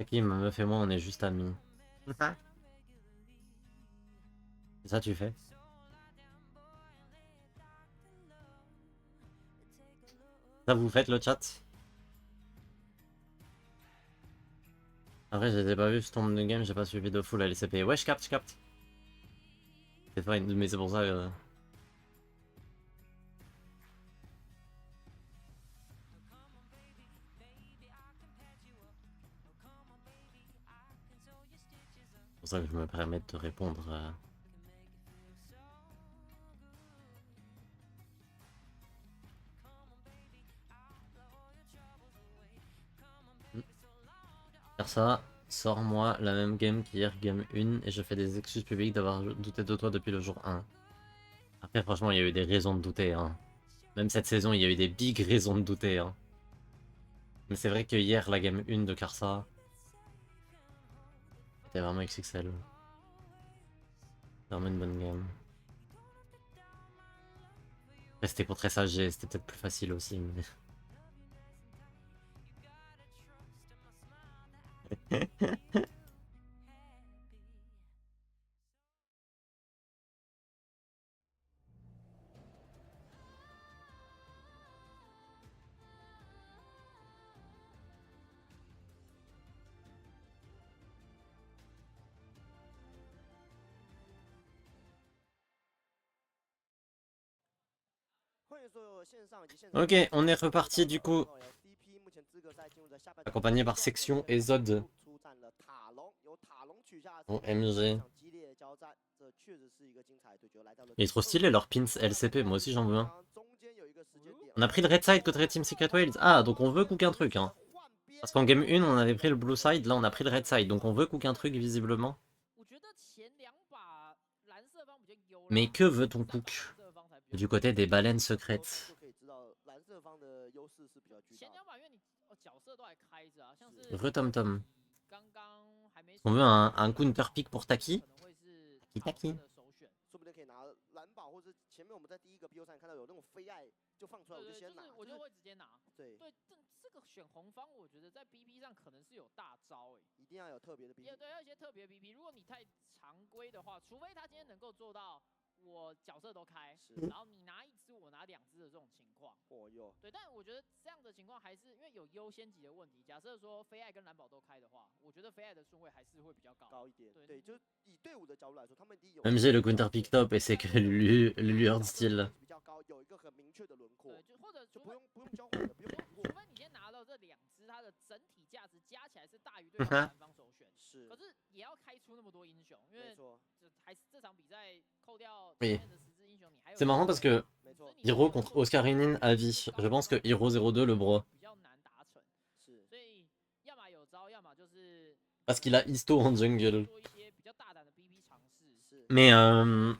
Taki, ma meuf et moi, on est juste amis. C'est ça tu fais? Ça vous faites le chat? Après, je les ai pas vus, ce tombe de game, j'ai pas suivi de full à l'ICP. Ouais, je capte, je capte. C'est fine, mais c'est pour ça que... C'est pour ça que je me permets de te répondre. Faire ça, sors-moi la même game qu'hier, game 1, et je fais des excuses publiques d'avoir douté de toi depuis le jour 1. Après, franchement, il y a eu des raisons de douter. Hein. Même cette saison, il y a eu des big raisons de douter. Hein. Mais c'est vrai que hier, la game 1 de Karsa était vraiment XXL. Vraiment une bonne game. Après, c'était contre SAG, c'était peut-être plus facile aussi. Mais... Ok, on est reparti du coup. Accompagné par Section et Zod. Bon, MG. Il est trop stylé leur pins LCP, moi aussi j'en veux un. On a pris le red side contre Team Secret Wales. Ah, donc on veut cook un truc, hein. Parce qu'en game 1, on avait pris le blue side, là on a pris le red side, donc on veut cook un truc visiblement. Mais que veut-on cook du côté des baleines secrètes? Retomtom. On veut un counter pick pour Taki. Taki. 说不定可以拿蓝宝，或者前面我们在第一个 BO 上看到有那种飞爱就放出来，我就先拿。我就会直接拿。对对，这个选红方，我觉得在 BP 上可能是有大招诶，一定要有特别的 BP。对，要一些特别 BP。如果你太常规的话，除非他今天能够做到我角色都开，然后你拿一只我拿两只的这种情况。哦哟。对，但我觉得这样的情况还是因为有优先级的问题。假设说飞爱跟蓝宝都开的话，我觉得飞爱的顺位还是会比较高一点。对，就以队伍的角度来说，他们一定有。MG le counter pick top et c'est que lueur style. 比较高，有一个很明确的轮廓。对，就或者就不用交换的，不用。除非你先拿到这两只，它的整体价值加起来是大于对方蓝方首选。是。可是也要开出那么多英雄，因为还是这场比赛扣掉oui. 前面的10只英雄，你还有。C'est marrant parce que Hiro contre Oscarinin à vie. Je pense que Hiro 02 le bro. 比较难达成，是。所以要么有招，要么就是。Parce qu'il a Histo en jungle. 做一些比较大胆的 BP 尝试。Mais je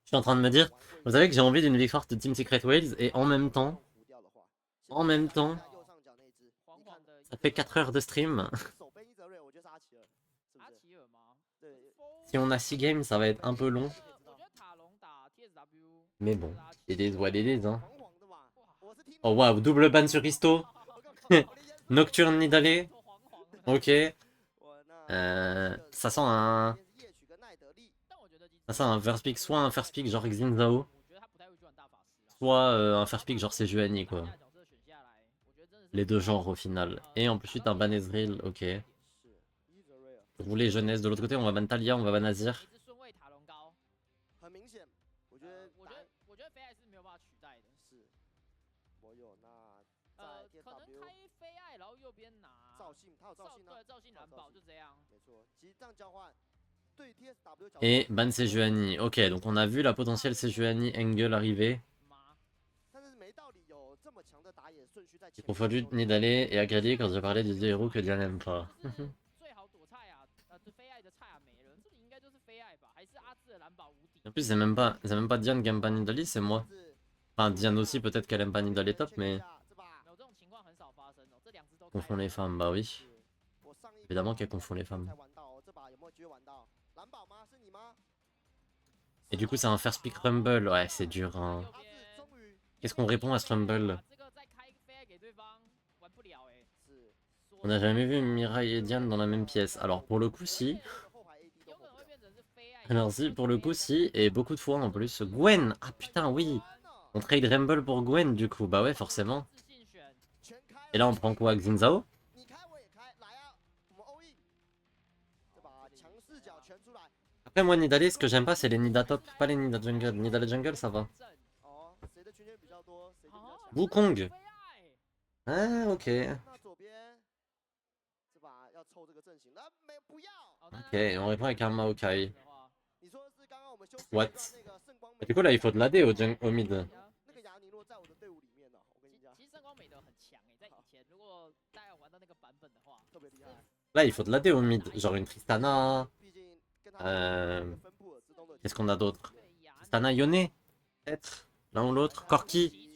suis en train de me dire, vous savez que j'ai envie d'une victoire de Team Secret Wales et en même temps, ça fait 4 heures de stream. Si on a 6 games, ça va être un peu long. Mais bon, it is what it is, hein. Oh waouh, double ban sur Histo. Nocturne Nidalee. Ok. Ça sent un... Ça c'est un first pick, soit un first pick genre Xin Zhao, soit un first pick genre Sejuani quoi. Les deux genres au final. Et ensuite un ban Ezreal, ok. Vous les jeunesses, de l'autre côté on va ban Talia, on va ban Azir. Et ban Sejuani. Ok, donc on a vu la potentielle Sejuani Angle arriver. J'ai confondu Nidalee et Agredi quand j'ai parlé des deux héros que Diane n'aime pas. En plus, c'est même pas Diane qui aime pas Nidalee, c'est moi. Enfin, Diane aussi, peut-être qu'elle aime pas Nidalee top, mais... Confond les femmes, bah oui. Évidemment qu'elle confond les femmes. Et du coup, c'est un first pick Rumble. Ouais, c'est dur, hein. Qu'est-ce qu'on répond à ce Rumble? On n'a jamais vu Mirai et Diane dans la même pièce. Alors pour le coup, si. Alors si, pour le coup, si. Et beaucoup de fois en plus. Gwen! Ah putain, oui! On trade Rumble pour Gwen du coup. Bah ouais, forcément. Et là, on prend quoi? Xin Zhao? Après, moi, Nidalee, ce que j'aime pas, c'est les Nida top, pas les Nida jungle. Nidalee jungle, ça va. Wukong! Ah, ok. Ok, on répond avec un Maokai. What? Et du coup, là, il faut de l'AD au mid. 其实圣光美德很强诶，在以前如果大家有玩到那个版本的话，特别厉害。 Là, il faut de l'AD au mid. Genre une Tristana. Qu'est-ce qu'on a d'autre? Tristana Yone? Peut-être? L'un ou l'autre? Corki?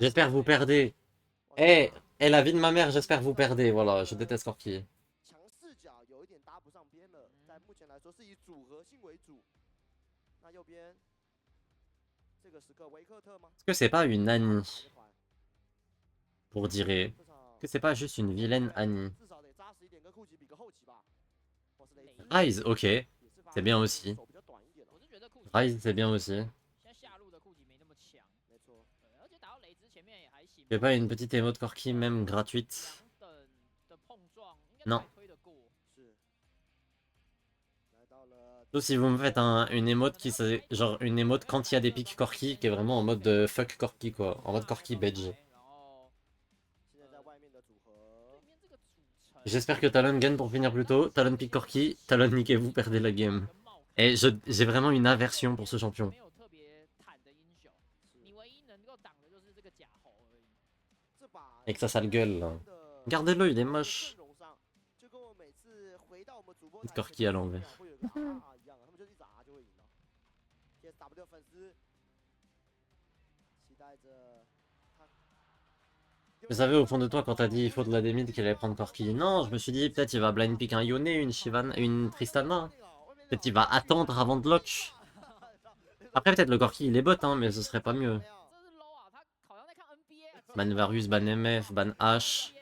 J'espère que vous perdez. Eh, eh, la vie de ma mère, j'espère que vous perdez. Voilà, je déteste Corki. 强视角有一点搭不上边了，在目前来说是以组合性为主。那右边这个时刻维克特吗？ Est-ce que c'est pas une Annie? Pour dire. Est-ce que c'est pas juste une vilaine Annie? 至少得扎实一点，跟库奇比个后期吧。或是雷兹 Rise, ok. C'est bien aussi. 手比较短一点哦。我是觉得库奇 Rise, c'est bien aussi. 现在下路的库奇没那么强，没错，而且打到雷兹前面也还行。 Y'a pas une petite émote Corki, même gratuite? 两等的碰撞应该 Non. 还推得过。是。来到了 Sauf si vous me faites une émote qui c'est genre une émote quand il y a des pics Corki qui est vraiment en mode de fuck Corki quoi, en mode Corki badge. 然后 现在在外面的组合，对面这个组成 J'espère que Talon gagne pour finir plus tôt. Talon pick Corki, Talon niquez-vous, perdez la game. 跟帽 Et j'ai vraiment une aversion pour ce champion. 没有特别坦的英雄，你唯一能够挡的就是这个假猴而已。这把 Avec sa sale gueule là. Regardez-le, il est moche. 就跟我每次回到我们主播台 Corki à l'envers. 会有个啊一样，他们就一砸就会赢了。TSW 的粉丝期待着他。 Je savais au fond de toi quand t'as dit il faut de la démide qu'il allait prendre Corki. Non, je me suis dit peut-être il va blind pick un Yone, une Shivan, une Tristana. Peut-être il va attendre avant de lock. Après peut-être le Corki il est bot hein, mais ce serait pas mieux. 这是 low 啊，他好像在看 NBA。 Ban Varus, ban MF, ban H.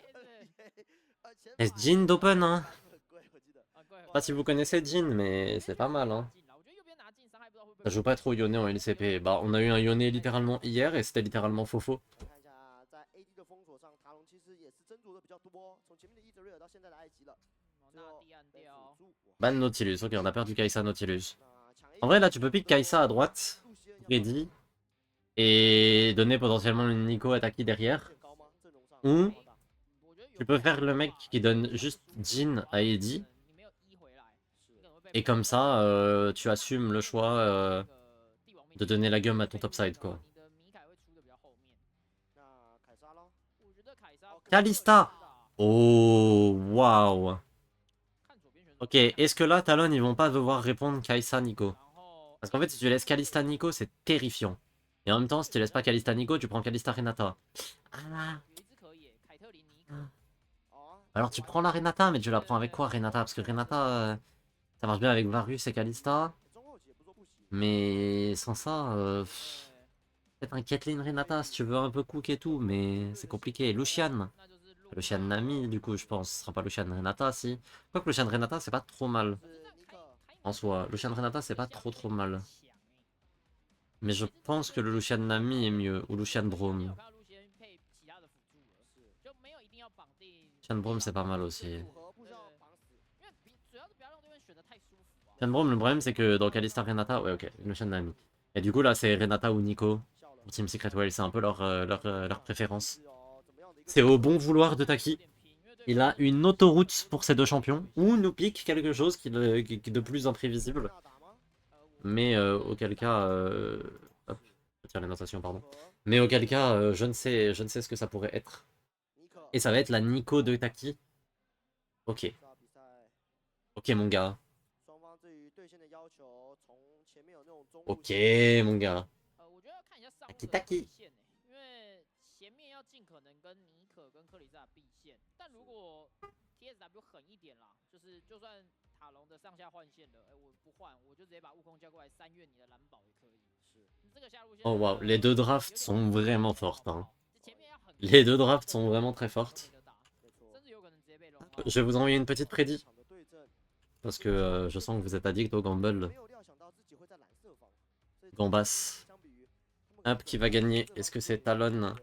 对 Est Jin d'open hein? 很贵，我记得。 很贵 Je sais pas si vous connaissez Jin, mais c'est pas mal hein. 我觉得右边拿进伤害不知道会不 Ça 会 joue pas trop Yone en LCP. Bah on a eu un Yone littéralement hier et c'était littéralement faux. 来看一下，在 AD 的封锁上，塔隆其实也是斟酌的比较多，从前面的伊泽瑞尔到现在的埃及了。那地暗掉。 Ban Nautilus, ok on a perdu Kai'Sa Nautilus. 那抢 En vrai là tu peux pick Kai'Sa à droite, ready, et donner potentiellement une Nico attaquer derrière. 变高吗？阵容上 Ou 我觉得有 tu peux faire le mec qui donne juste Jin à Eddie. 你没有一回来，你可能会被 Et comme ça, tu assumes le choix 那个帝王 de donner la gomme à ton topside quoi. 你的米凯会出的比较后面。那凯撒咯，我觉得凯撒 Kalista Oh waouh. 看左边选手 Ok, est-ce que là Talon ils vont pas devoir répondre Kai'Sa Nico? 然后 Parce qu'en fait si tu laisses Kalista Nico c'est terrifiant. Et en même temps si tu laisses pas Kalista Nico tu prends Kalista Renata. Ah. 有一只可以耶，凯特琳尼可。 哦， Alors tu prends la Renata mais tu la prends avec quoi Renata? Parce que Renata ça marche bien avec Varus et Kalista. 中后期也不是说不行。 Mais sans ça, 对 peut-être un Caitlyn Renata si tu veux un peu cook et tout, mais c'est compliqué. Lucian, 那就是路 Lucian Nami du coup je pense, ce sera pas Lucian Renata si. Quoique Lucian Renata c'est pas trop mal 是尼克， en soi. Lucian Renata c'est pas trop mal. 强耶 Mais je pense que le Lucian Nami est mieux, ou Lucian 没有 Braum. 看到路线配其他的辅助了，就没有一定要绑定。 Lucian Braum c'est pas mal aussi. 组合不需要绑死。因为主要是不要让对面选的太舒服啊。 Lucian Braum le problème c'est que dans Kalista Renata, ouais ok, Lucian Nami. Et du coup là c'est Renata ou Nico. 笑了。 Pour Team Secret Well, c'est un peu leur préférence. 是哦，怎么样的一个 C'est au bon vouloir de Taki. 点评，因为对 Il a une autoroute pour ces deux champions, ou nous pique quelque chose qui de plus imprévisible. 纳打吗？ Mais auquel cas... Hop, je retire les notations, pardon. 组合 Mais auquel cas, je ne sais ce que ça pourrait être. 尼克 Et ça va être la Nico de Taki. Ok, 这场比赛 ok mon gars. 双方对于对线的要求，从前面有那种中路 Ok mon gars. 我觉得要看一下上路 Taki 的 taki 避线因为前面要尽可能跟尼可跟克里萨避线，但如果 TSW 狠一点啦，就是就算塔隆的上下换线了，我不换，我就直接把悟空叫过来3月你的蓝宝也可以。是，这个下路线 Oh wow, les deux drafts sont vraiment fortes. Hein. 前面要很 Les deux drafts sont vraiment très fortes. Je vais vous envoyer une petite prédit. Parce que je sens que vous êtes addict au gamble. Gambas. Hop, qui va gagner? Est-ce que c'est Talon?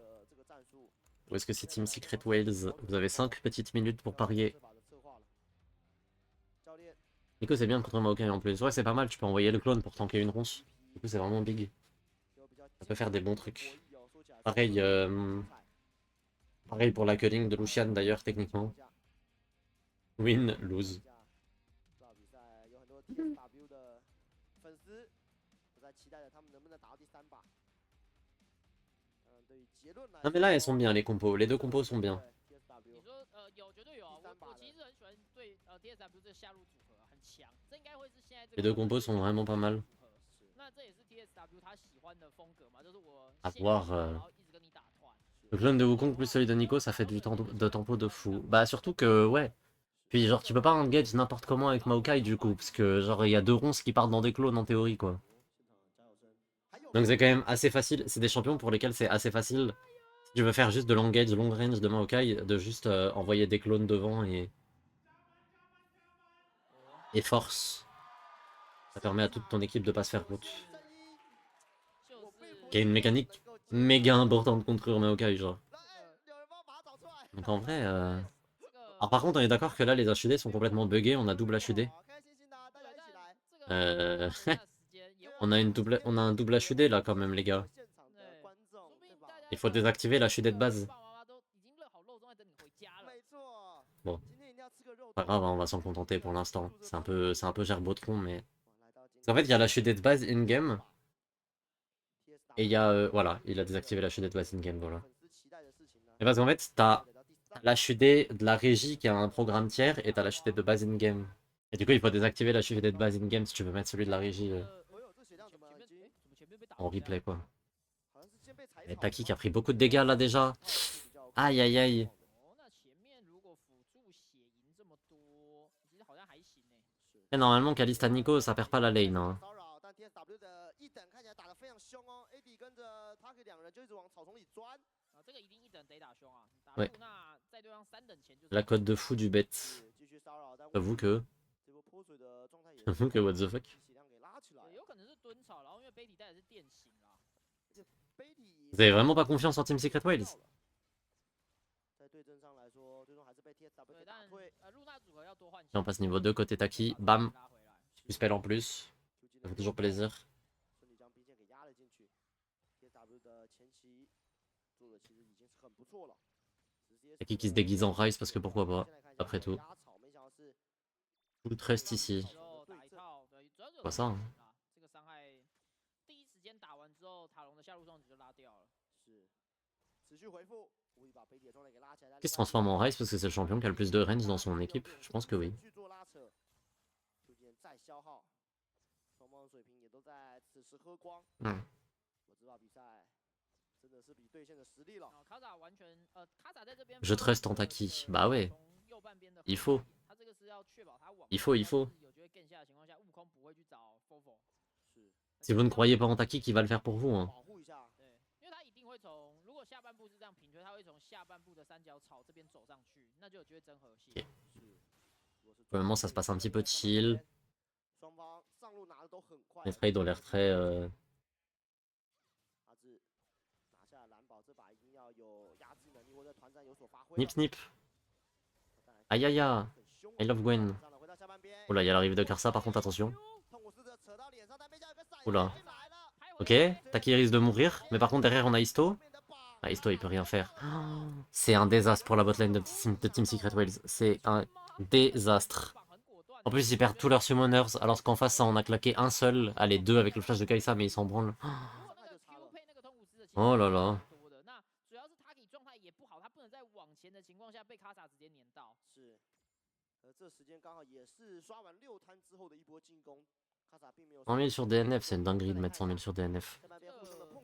Ou est-ce que c'est Team Secret Wales? Vous avez 5 petites minutes pour parier. Nico, c'est bien contre Maokai en plus. Ouais, c'est pas mal, tu peux envoyer le clone pour tanker une ronce. Du coup, c'est vraiment big. Ça peut faire des bons trucs. Pareil, pareil pour la culling de Lucian d'ailleurs, techniquement. Win, lose. Non mais là, elles sont bien, les compos. Les deux compos sont bien. 你说有绝对有啊，我其实很喜欢对TSW 这个下路组合很强，这应该会是现在这 Les 个 deux compos sont vraiment pas mal. 组合。那这也是 TSW 他喜欢的风格嘛，就是我 À 先 voir. 然后一直跟你打团。 Le clone de Wukong plus celui de Nico, ça fait du de tempo de fou. Bah surtout que, ouais. Puis genre, tu peux pas engage n'importe comment avec Maokai du coup, parce que genre, il y a 2 ronces qui partent dans des clones en théorie, quoi. Donc c'est quand même assez facile, c'est des champions pour lesquels c'est assez facile, si tu veux faire juste de l'engage long range de Maokai, de juste envoyer des clones devant et force. Ça permet à toute ton équipe de pas se faire route. 就是 Qui a une mécanique méga importante contre Maokai, genre. Donc en vrai... 这个 Alors par contre, on est d'accord que là, les HUD sont complètement buggés, on a double HUD. 对，但这个 Euh... 等一下时间也 on a un double HUD là quand même, les gars. 对，说不定大家 Il faut désactiver l'HUD de base. 爸爸妈妈都已经热好肉粽在等你回家了。 Bon, pas grave, hein, on va s'en contenter pour l'instant. C'est un peu gerbotron, mais... Parce qu'en fait, il y a l'HUD de base in-game. Et il y a... voilà, il a désactivé l'HUD de base in-game, voilà. Et parce qu'en fait, t'as l'HUD de la régie qui a un programme tiers et t'as l'HUD de base in-game. Et du coup, il faut désactiver l'HUD de base in-game si tu veux mettre celui de la régie en replay, quoi. Et Taki qui a pris beaucoup de dégâts là déjà. Aïe aïe aïe. 哦，那前面如果辅助血赢这么多，其实好像还行呢。 Et normalement, Kalista Nico, ça perd pas la lane, hein. 但 TSW 的一等看起来打得非常凶哦 ，AD 跟着 Taki 两人就一直往草丛里钻。啊，这个一定一等得打凶啊！打 Ouais. 露娜在对方3等前就是 La cote de fou du bête. 继续骚扰，但 J'avoue que... 这波泼水的状态也 J'avoue que what the fuck. 血量给拉起来对，有可能是蹲草，然后因为 Baby 带的是电刑啦。 ，Baby Vous avez vraiment pas confiance en Team Secret Wales? 在对阵上来说，最终还是被 TSW 对，给打但退。露娜组合要多换血。 Et on passe niveau 2 côté Taki. Bam. 拉回来。 Du spell en plus. Ça fait toujours plaisir. 顺利将兵线给压了进去。TSW 的前期做的其实已经是很不错了。 Taki qui se déguise en Rice parce que pourquoi pas, après tout. Full trust ici. 之后打一套，对，主要是有 Pas ça, hein. 这个伤害，第一时间打完之后，塔隆的下路双子就拉掉了。是，持续回复，无意把北体的状态给拉起来。 Qui se transforme en Rice parce que c'est le champion qui a le plus de range dans son équipe? Je pense que oui. 去做拉扯，逐渐再消耗，双方的水平也都在此时喝光。嗯。我知道比赛真的是比对线的实力了。卡萨完全，卡萨在这边。 Je trust en Taki. Bah ouais. Il faut. 他这个是要确保他往 Il faut, il faut. 有机会更下的情况下，悟空不会去找 Fofo。 是， Si vous ne croyez pas en Taki, qui va le faire pour vous, hein. 保护一下。对，因为他一定会从，如果下半部是这样平推，他会从下半部的三角草这边走上去，那就有机会争核心。 Ok. Pour le moment, ça se passe un petit peu chill. 双方上路拿的都很快。 Les trades ont l'air très... 阿志拿下蓝宝，这把一定要有压制能力或者团战有所发挥。 Snip snip. Aïe aïe aïe. I love Gwen. Oula, il y a l'arrivée de Karsa par contre, attention. Oula. Ok, Taki risque de mourir. Mais par contre, derrière, on a Isto. Ah, Isto, il peut rien faire. Oh, c'est un désastre pour la botlane de Team Secret Wales. C'est un désastre. En plus, ils perdent tous leurs summoners, alors qu'en face, on a claqué un seul. Allez, deux avec le flash de Kai'Sa, mais ils s'en branlent. Oh là là. 那主要是 Taki 状态也不好，他不能在往前的情况下被卡萨直接碾到。是，这时间刚好也是刷完6滩之后的一波进攻。卡萨并没有。 100 000 sur DNF, c'est une dinguerie de mettre 100 000 sur DNF.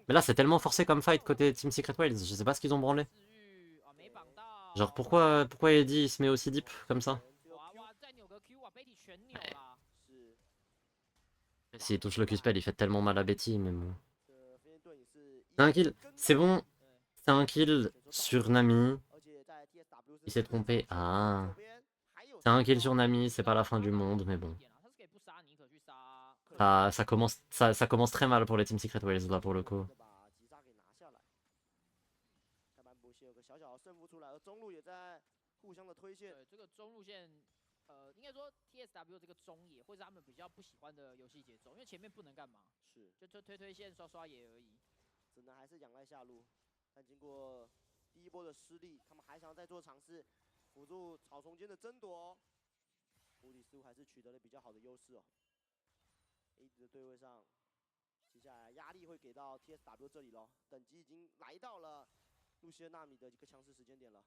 Mais là, c'est tellement forcé comme fight côté Team Secret Wales, je sais pas ce qu'ils ont branlé. Genre, pourquoi Eddie il se met aussi deep comme ça? S'il touche le Q-spell, il fait tellement mal à Betty, mais bon. C'est un kill, c'est bon. C'est un kill sur Nami. Il s'est trompé. Ah. C'est un kill sur Nami, c'est pas la fin du monde, mais bon. Ça commence très mal pour les Team Secret Wales là pour le coup. 下半部先有个小小的胜负出来，而中路也在互相的推线。对，这个中路线，应该说 TSW 这个中野会是他们比较不喜欢的游戏节奏，因为前面不能干嘛，是，就推线刷刷野而已。只能还是仰赖下路。但经过第一波的失利，他们还想要再做尝试，辅助草丛间的争夺哦。乌里似乎还是取得了比较好的优势哦。AD 的对位上，接下来压力会给到 TSW 这里咯，等级已经来到了露西恩纳米的一个强势时间点了，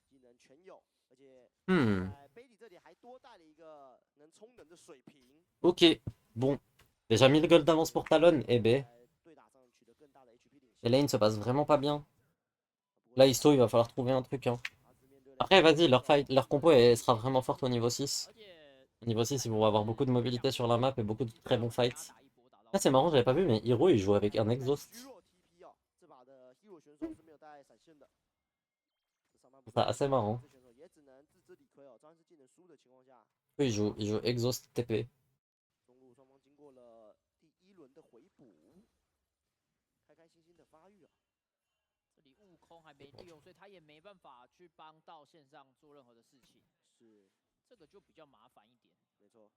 技能全有，而且在贝里这里还多带了一个能充能的水瓶。Ok, bon. Déjà 1000 gold d'avance pour Talon, eh ben. Les lanes se passent vraiment pas bien. Là, Histo, il va falloir trouver un truc. Hein. Après, vas-y, leur compo elle sera vraiment forte au niveau 6. Au niveau 6, ils vont avoir beaucoup de mobilité sur la map et beaucoup de très bons fights. Ah, c'est marrant, j'avais pas vu, mais Hero, il joue avec un exhaust. C'est assez marrant. Eux, ils jouent exhaust TP. 空还没利用，所以他也没办法去帮到线上做任何的事情。是，这个就比较麻烦一点。没错，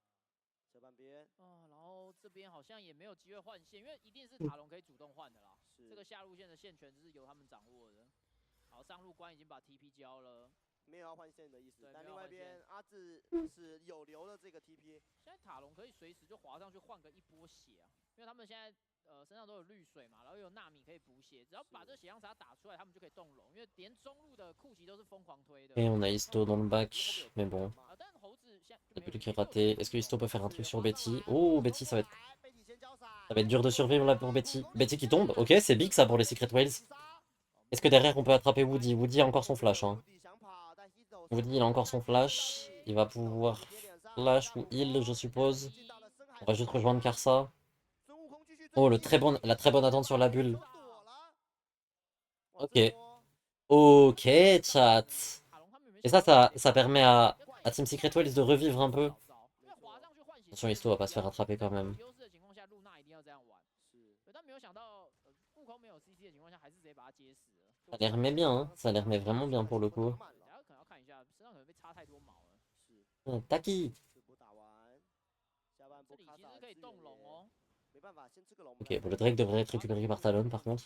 下半边然后这边好像也没有机会换线，因为一定是塔隆可以主动换的啦。这个下路线的线权是由他们掌握的。好，上路官已经把 TP 交了。没有要换线的意思，但另外一边阿志是有留了这个 TP。现在塔隆可以随时就滑上去换个一波血啊，因为他们现在身上都有绿水嘛，然后有纳米可以补血，只要把这血量差打出来，他们就可以动龙，因为连中路的库奇都是疯狂推的。Et on a Histo dans le back, mais bon. Le but qui est raté. Est-ce que Histo peut faire un truc sur Betty? Oh, Betty, ça va être dur de survivre là pour Betty. Betty qui tombe. Ok, c'est big ça pour les Secret Wales. Est-ce que derrière on peut attraper Woody? Woody a encore son flash. Hein. Woody il a encore son flash. Il va pouvoir flash ou heal, je suppose. On va juste rejoindre Karsa. Oh, la très bonne attente sur la bulle. Ok. Ok, chat. Et ça permet à Team Secret Wales de revivre un peu. Attention, Histo va pas se faire attraper quand même. Ça les remet bien, hein. Ça les remet vraiment bien pour le coup. Taki. Ok, bon, le Drake devrait être récupéré par Talon par contre.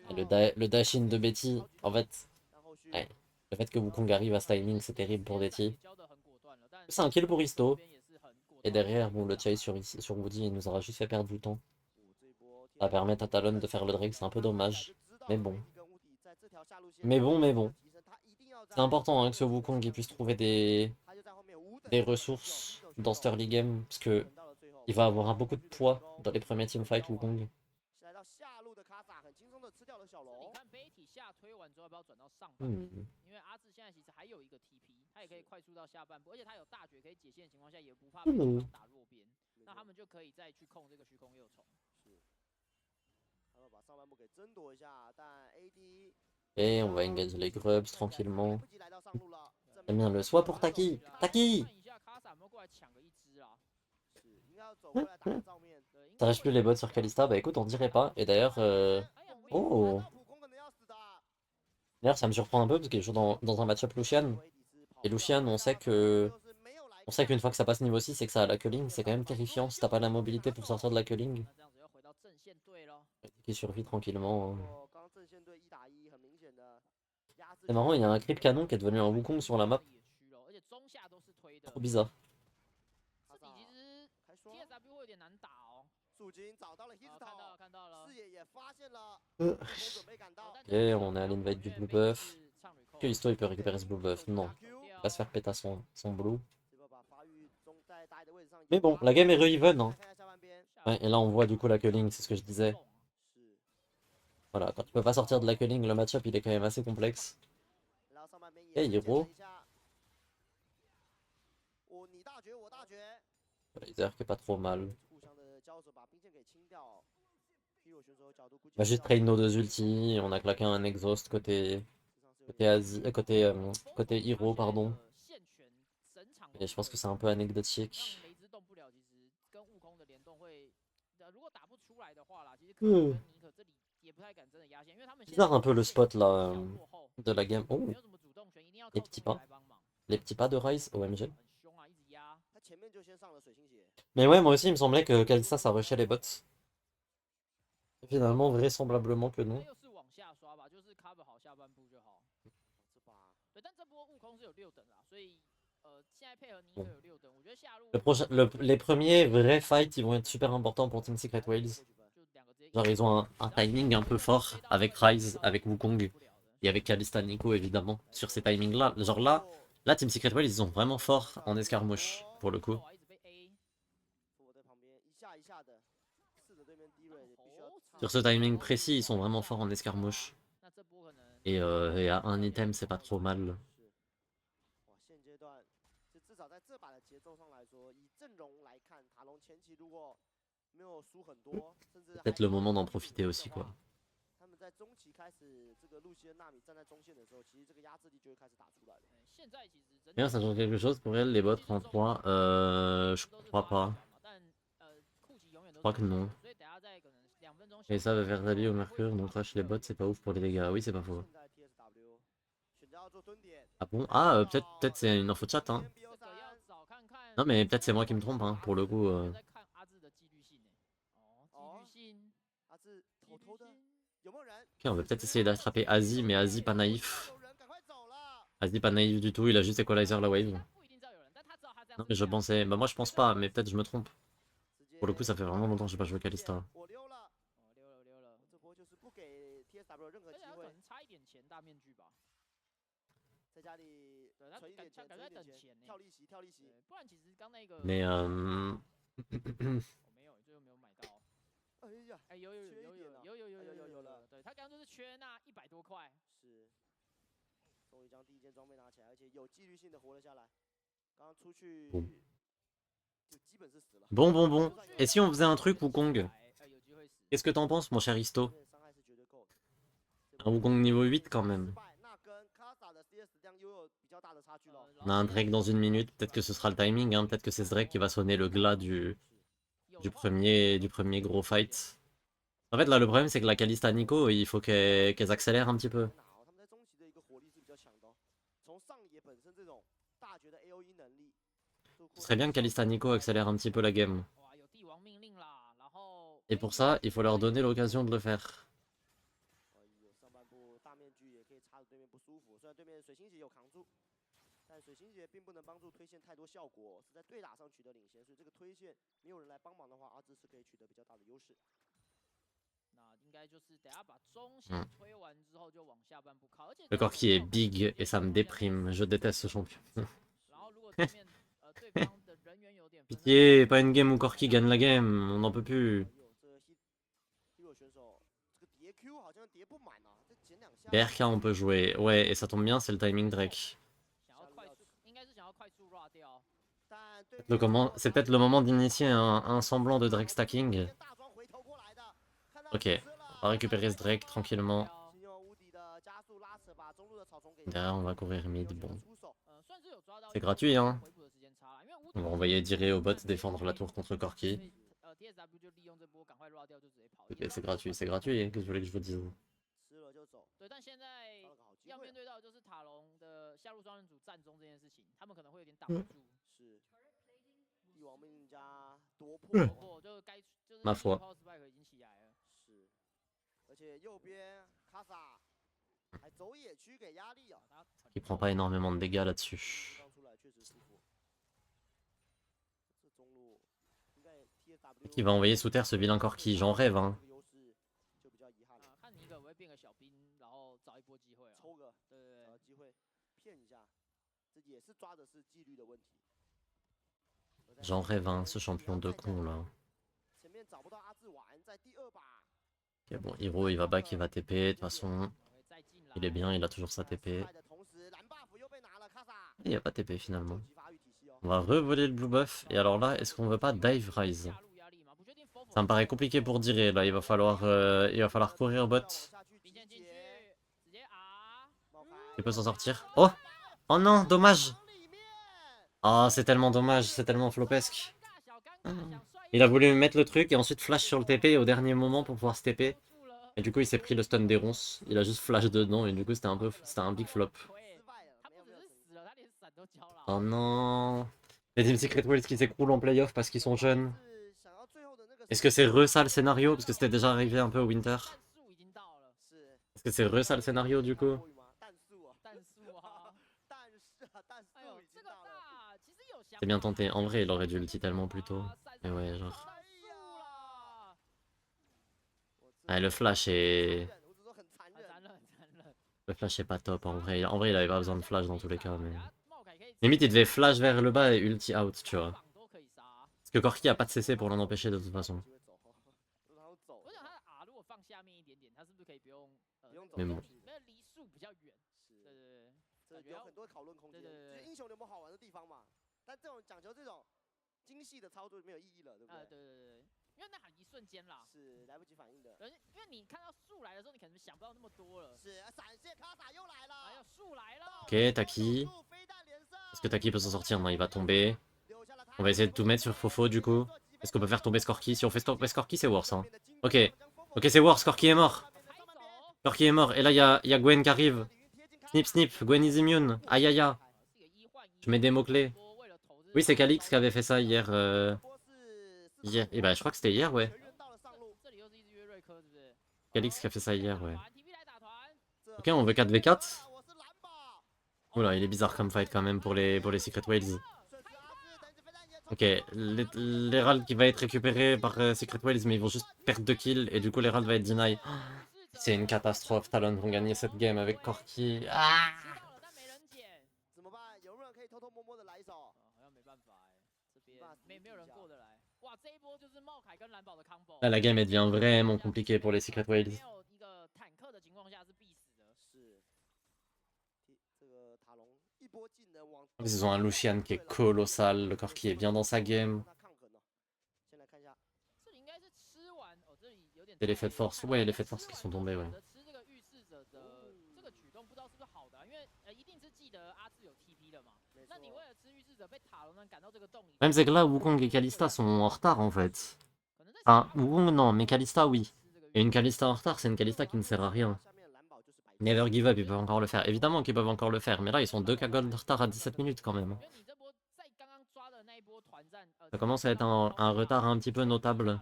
Et le dash-in de Betty, en fait, ouais, le fait que Wukong arrive à ce timing, c'est terrible pour Betty. C'est un kill pour Histo. Et derrière, bon, le chase sur Woody, il nous aura juste fait perdre du temps. Ça va permettre à Talon de faire le Drake, c'est un peu dommage. Mais bon. Mais bon. C'est important hein, que ce Wukong puisse trouver des ressources dans ce early game, parce que il va avoir beaucoup de poids dans les premiers teamfights Wukong. Et on va engage les grubs tranquillement. J'aime bien le swap pour Taki. Taki! Ça reste plus les bots sur Kalista. Bah écoute, on dirait pas. Et d'ailleurs, oh! D'ailleurs, ça me surprend un peu parce qu'il joue dans un match-up Lucian. Et Lucian, on sait qu'une fois que ça passe niveau 6 et que ça a la culling, c'est quand même terrifiant si t'as pas la mobilité pour sortir de la culling. Qui survit tranquillement. C'est marrant, il y a un creep canon qui est devenu un Wukong sur la map. Trop bizarre. Et on est à l'invite du blue buff. Que Histo il peut récupérer ce blue buff? Non. Il va se faire péter son blue. Mais bon, la game est re-even. Hein. Ouais, et là on voit du coup la culling, c'est ce que je disais. Voilà, quand tu peux pas sortir de la culling, le match-up il est quand même assez complexe. Et Hero. Laser qui est pas trop mal. On va juste train nos deux ultis, on a claqué un exhaust côté côté Hero, pardon. Et je pense que c'est un peu 让 anecdotique. 雷之动不了，其实跟悟空的联动会，如果打不出来的话啦，其实可能跟尼可这里也不太敢真的压线，因为他们现在 Bizarre un peu le spot là 过后 de la game. Oh, 没有什么主动权，一定要 les 靠 petits 中野 pas. 来帮忙。 Les petits pas de Ryze, OMG. 很凶啊，一直压。他前面就先上了水星鞋， Mais ouais, moi aussi, il me semblait que Kalista, ça rushait les bots. Finalement, vraisemblablement que 那 non. 又是往下刷吧，就是 cover 好下半部就好。这把对，但这波悟空是有6等啦，所以现在配合尼可有6等，我觉得下路 Les premiers vrais fights, ils vont être super importants pour Team Secret Wales. 就2个直接 Genre, ils ont un timing un peu fort avec Ryze, avec Wukong et avec Kalista Nico, évidemment, sur ces timings-là. Genre là, Team Secret Wales, ils sont vraiment forts en escarmouche, pour le coup. 一直被 A， 我在旁边一下一下的试着对面低蕊，必须要 Sur ce timing précis, ils sont vraiment forts en escarmouche. 那这波可能 Et à un item, c'est pas trop mal. 是，哇，现阶段就至少在这把的节奏上来说，以阵容来看，塔隆前期如果没有输很多，甚至 Peut-être le moment d'en profiter aussi, quoi. 他们在中期开始这个露西恩纳米站在中线的时候，其实这个压制力就会开始打出来了。现在其实整体 D'ailleurs, ça change quelque chose pour elle, les bots en 3 Je crois pas. 但库奇永远 Je 都 crois que non. 所以等下再可能2分钟 Et ça va faire Zabi au Mercure, donc rush les bots, c'est pas ouf pour les dégâts. Oui, c'est pas faux. 现在 TSW 选择要做蹲点， Ah bon? Ah, peut-être c'est une info de chat, hein. 这个要找看看 Non, mais peut-être c'est moi qui me trompe, hein, pour le coup. 在看阿志的纪律性哦，纪律性，他是偷偷的，有没有人？ Ok, on va peut-être essayer d'attraper Azi, mais Azi pas naïf. 有人，赶快走了。 Azi pas naïf du tout, il a juste equalizer la wave. 他不一定知道有人，但他知道他这样 Non, mais je pensais. Bah, moi je pense pas, mais peut-être je me trompe. 直接 Pour le coup, ça fait vraiment longtemps que j'ai pas joué Kalista. 我溜了，溜了，这波就是不给 TSW 任何而且他可机会，能差一点钱大面具吧，在家里对他存一点钱，感觉在等存一点钱呢，跳利息，跳利息。对，不然其实刚那个 Mais 我没有，最后没有买到。哎呀，哎，有，对他刚刚就是缺那100多块。是，终于将第一件装备拿起来，而且有纪律性的活了下来。刚刚出去bon. 就基本是死了。 Bon. Et si on faisait un truc Wukong? 有机会死。 Qu'est-ce que t'en penses, mon cher Isto? 这伤害是绝对够的。 Un Wukong niveau 8 quand même. 失败，那跟 Kasa 的 CS 量又有比较大的差距了。 On a un Drake dans 1 minute, peut-être que ce sera le timing, hein. Peut-être que c'est ce Drake qui va sonner le glas du premier gros fight. En fait, là, le problème, c'est que la Kalista Nico, il faut qu'elles accélèrent un petit peu. 他们在中期的一个火力是比较强的，从上野本身这种大绝的 AOE 能力。 Ce serait bien que Kalista Nico accélère un petit peu la game. 哇，有帝王命令啦，然后 Et pour ça, il faut leur donner l'occasion de le faire. 哎呦，上半部大面具也可以插着对面不舒服，虽然对面水星姐有扛住，但水星姐并不能帮助推线太多效果，是在对打上取得领先，所以这个推线没有人来帮忙的话，阿志是可以取得比较大的优势。那应该就是等下把中线推完之后就往下半部靠，而且 Le Corki est big et ça me déprime. Je déteste ce champion. 然后如果对面对方的人员有点分散 Pitié, pas une game où Corki gagne la game. On n'en peut plus. 哎呦，这 hero 选手这个叠 Q 好像叠不满啊，再减两下。 BRK, on peut jouer. Ouais, et ça tombe bien, c'est le timing Drake. 想要快速，应该是想要快速 raw 掉。 但对 C'est peut-être le moment d'initier un semblant de Drake stacking. 大装回头过来的，看到 Ok, 死了 on va récupérer ce Drake tranquillement. 信用无敌的加速拉扯，把中路的草丛给 Derrière, on va courir mid. Bon, 出手。算是有抓到 c'est gratuit, hein. 回补的时间差啦，因为乌 On va envoyer Diré au bot défendre la tour contre Corki. TSW 就利用这波赶快 raw 掉，就直接跑。 C'est gratuit, c'est gratuit. Qu'est-ce que je voulais que je vous dise? 吃了就走， 对，但现在抓了个好机要会面对到的就是塔隆的下路双人组战中这件事情，他们可能会有点挡不住。是帝王命令加夺破，破就该就是Ma foi. Power Spike 已经起来了。是，而且右边卡萨还走野区给压力啊，他 Il prend pas énormément de dégâts là-dessus. 刚出来确实舒服。这中路应该 TSW Qui va envoyer sous terre ce vilain Corki? J'en rêve, hein. 这个优势就比较遗憾了，看尼可会不会变个小兵，然后找一波机会啊。抽个对，机会骗一下，这也是抓的是纪律的问题。 J'en rêve, hein, ce champion de con là. 前面找不到阿志玩，在第二把。 Ok, bon, Hero il va back, il va TP. De toute façon, 再进来 il est bien, il a toujours sa TP. 的同时，蓝 buff 又被拿了，卡萨 Et il n'y a pas TP finalement. 激发育体系哦。 On va revoler le blue buff. Et alors là, est-ce qu'on veut pas dive Rise? 下路压力嘛，不确定 Fofo Ça me paraît compliqué pour Diré là. Il va falloir courir bot. 下去兵线进去，直接 R， Il peut s'en sortir. Oh! Oh non, dommage! Oh, c'est tellement dommage, c'est tellement flopesque. Il a voulu mettre le truc et ensuite flash sur le TP au dernier moment pour pouvoir se TP. Et du coup, il s'est pris le stun des ronces. Il a juste flash dedans et du coup, c'était un big flop. Oh non! Les Team Secret Worlds qui s'écroulent en playoff parce qu'ils sont jeunes. Est-ce que c'est ça le scénario? Parce que c'était déjà arrivé un peu au Winter. Est-ce que c'est ça le scénario du coup? C'est bien tenté. En vrai, il aurait dû ulti tellement plus tôt. Mais ouais, genre. Ouais, le flash est. Le flash est pas top en vrai. En vrai, il avait pas besoin de flash dans tous les cas. Mais... Limite, il devait flash vers le bas et ulti out, tu vois. Parce que Corki a pas de CC pour l'en empêcher de toute façon. Mais bon. 有很多讨论空间，就是英雄联盟好玩的地方嘛。但这种讲求这种精细的操作就没有意义了，对不对？对，因为那很一瞬间啦，是来不及反应的。因为你看到树来的时候，你可能想不到那么多了。是闪现卡萨又来了，哎呦，树来了。Ok, Taki. Est-ce que Taki peut s'en sortir? Non, il va tomber. On va essayer de tout mettre sur Fofo du coup. Est-ce qu'on peut faire tomber Skorki? Si on fait tomber Skorki, c'est worse. Hein. Ok. Ok, c'est worse. Skorki est mort. Skorki est mort. Et là, il y a Gwen qui arrive. Snip, snip. Gwen is immune. Aïe, aïe, aïe. Je mets des mots-clés. Oui, c'est Calix qui avait fait ça hier. Hier. Et bah, je crois que c'était hier, ouais. Calix qui a fait ça hier, ouais. Ok, on veut 4v4. Oula, il est bizarre comme fight quand même pour les Secret Whales. Ok, l'Herald qui va être récupéré par Secret Whales, mais ils vont juste perdre 2 kills et du coup l'Herald va être deny. C'est une catastrophe, Talon vont gagner cette game avec Corki. Ah, là, la game elle devient vraiment compliquée pour les Secret Whales. Ils ont un Lucian qui est colossal, le Corki est bien dans sa game. C'est l'effet de force, ouais, l'effet de force qui sont tombés, ouais. Même c'est que là, Wukong et Kalista sont en retard en fait. Enfin, Wukong non, mais Kalista oui. Et une Kalista en retard, c'est une Kalista qui ne sert à rien. Never give up, ils peuvent encore le faire. Évidemment qu'ils peuvent encore le faire, mais là ils sont 2 K-Gold de retard à 17 minutes quand même. Ça commence à être un retard un petit peu notable.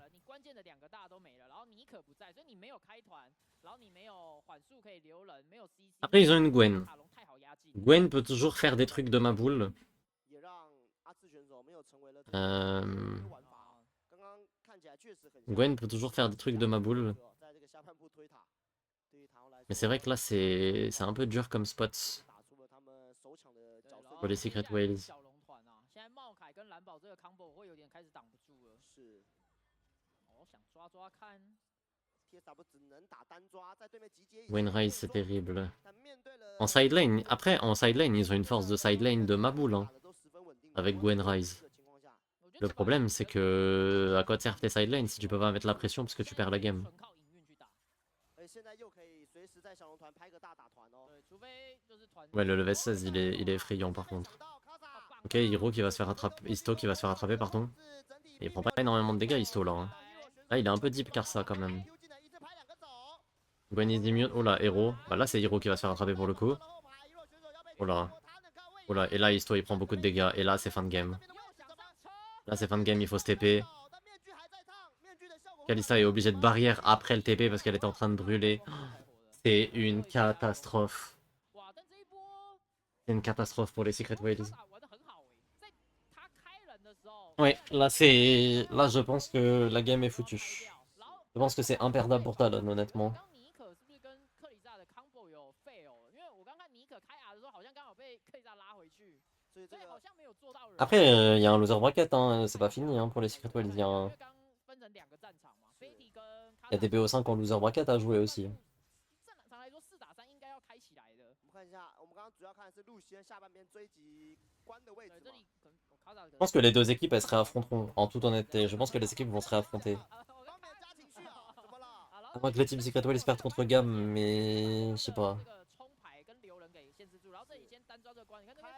Après ils ont une Gwen. Gwen peut toujours faire des trucs de ma boule. Gwen peut toujours faire des trucs de ma boule. Mais c'est vrai que là c'est un peu dur comme spot pour les Secret Whales. Gwen c'est terrible. En sidelane, après en sidelane ils ont une force de sidelane de ma boule hein, avec Gwen Rise. Le problème c'est que à quoi te servent tes sidelane si tu peux pas mettre la pression parce que tu perds la game. Ouais, le level 16 il est effrayant par contre. Ok, Hiro qui va se faire attraper, Isto qui va se faire attraper pardon. Et il prend pas énormément de dégâts Isto là. Hein. Là il est un peu deep car ça quand même. Gwen is immune. Oh là, Hero. Bah là c'est Hiro qui va se faire attraper pour le coup. Oh là. Oh là. Et là Isto il prend beaucoup de dégâts. Et là c'est fin de game. Là c'est fin de game, il faut se TP. Kalista est obligée de barrière après le TP parce qu'elle était en train de brûler. C'est une catastrophe. C'est une catastrophe pour les Secret Whales. Ouais, là je pense que la game est foutue. Je pense que c'est imperdable pour Talon honnêtement. Après, il y a un loser bracket, hein, c'est pas fini hein, pour les Secret Whales. Il y a des BO5 en loser bracket à jouer aussi. Je pense que les deux équipes elles se réaffronteront, en toute honnêteté. Je pense que les équipes vont se réaffronter. À moins que les Team Secret Whales perdent contre Gam, mais je sais pas.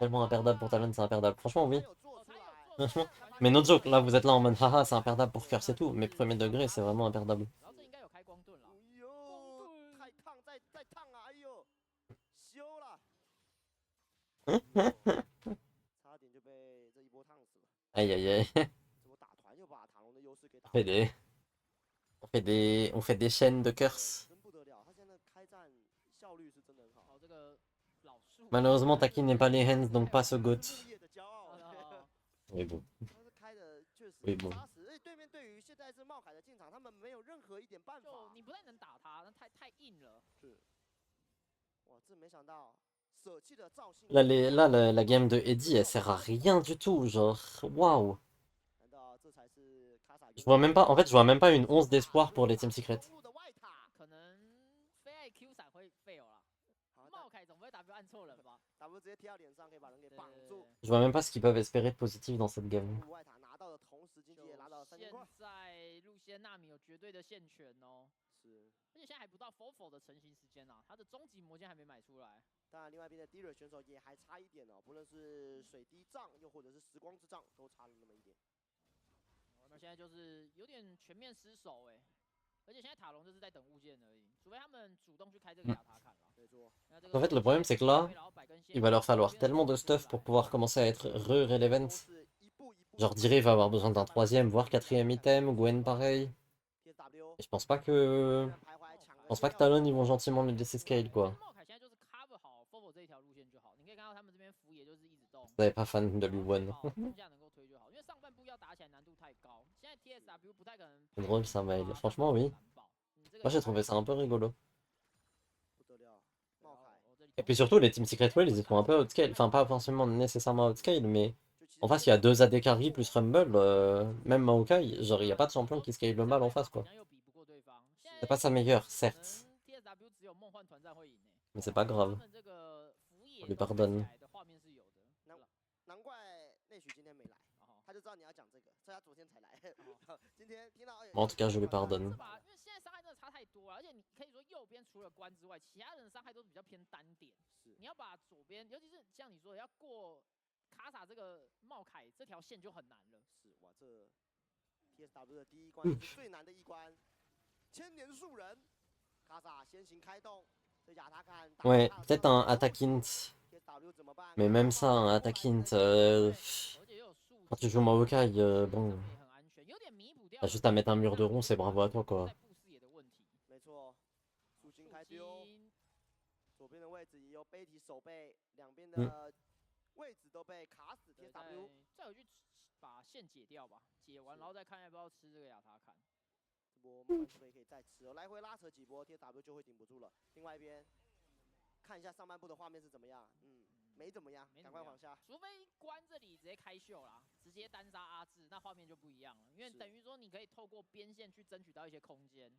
Tellement imperdable pour Talon, c'est imperdable. Franchement, oui. 他有做出来 Franchement. Mais no joke, là vous êtes là en mode haha, c'est imperdable pour faire c'est tout. Mais premier degré, c'est vraiment imperdable. 然后这应该有开光盾了，哎呦，太烫，再烫啊！哎呦，修了，差点就被这一波烫死了。 Aïe aïe aïe. 这波打团就把塔隆的优势给打 On fait des... On fait des chaînes de curse. 真不得了，他现在开战效率是真的很好。哦，这个老树 Malheureusement, Taki n'est pas les hands, donc pas ce goat. 日夜的骄傲，哦 Oui bon. 他是开的确实oui bon. 扎实。而且对面对于现在是茂凯的进场，他们没有任何一点办法就。你不太能打他，那太硬了。是，哇，这没想到舍弃了赵信。 Là, la game de Eddie, elle sert à rien du tout. Genre, waouh. 难道这才是卡萨？ Je vois même pas, en fait, je vois même pas une once d'espoir pour les Team Secret. 融入的外塔，可能非爱 Q 闪会 fail 啦。好，茂凯总不会 W 按错人吧？ W 直接贴到脸上，可以把人给绑住。 Je vois même pas ce qu'ils peuvent espérer de positif dans cette game. 入外塔拿到的同时，经济也拿到了3000现块。在路线纳米有绝对的线权哦，是，而且现在还不到 Fofo 的成型时间啊，他的终极魔剑还没买出来。当然另外一边的 D 瑞选手也还差一点哦，不论是水滴杖又或者是时光之杖，都差了那么一点。那现在就是有点全面失守哎，而且现在塔隆就是在等物件而已，除非他们主动去开这个亚塔坎了。没错， En fait, le problème, c'est que là, il va leur falloir tellement de stuff pour pouvoir commencer à être relevant. 是一步一步。 Genre, Diré va avoir besoin d'un troisième, voire quatrième item. Gwen, pareil. TSW Et je pense pas que... 徘徊抢 Je pense pas que Talon, ils vont gentiment lui laisser scale, quoi. 茂凯现在就是 cover 好 Fofo 这一条路线就好，你可以看到他们这边服也就是一直动。 Vous n'êtes pas fan de Luwen. 中下能够推就好，因为上半部要打起来难度太高，现在 TSW 不太可能。 C'est drôle, ça, Mail. Franchement, oui. Moi, j'ai trouvé ça un peu rigolo. 不得了，茂凯 Et puis surtout, les Team Secret Well, ils sont un peu outscale. Enfin, pas forcément nécessairement outscale, mais... En face, il y a 2 AD carry plus Rumble, même Maokai, genre il n'y a pas de champion qui scale le mal en face quoi. C'est pas sa meilleure, certes, mais c'est pas grave, on lui pardonne. 难怪内许今天没来，他就知道你要讲这个，所以他昨天才来。今天听到， Bon, en tout cas, je lui pardonne. 因为现在伤害真的差太多了，而且你可以说右边除了关之外，其他人的伤害都比较偏单点。你要把左边，尤其是像你说的要过卡萨这个茂凯这条线就很难了。是哇，这 TSW 的第一关是最难的一关，千年树人，卡萨先行开动，这亚塔坎。 Ouais, peut-être un attack int, mais même ça, un attack int, quand tu joues Maokai, bon, t'as juste à mettre un mur de rond, c'est bravo à toi quoi. 没错，树精开丢，左边的位置也有背体守备，两边的位置都被卡死。TSW 再回去把线解掉吧，解完然后再看要不要吃这个亚塔坎。这波慢慢是不是可以再吃哦？来回拉扯几波，TSW 就会顶不住了。另外一边看一下上半部的画面是怎么样，没怎么样，赶快往下。除非关这里直接开秀啦，直接单杀阿志，那画面就不一样了，因为等于说你可以透过边线去争取到一些空间，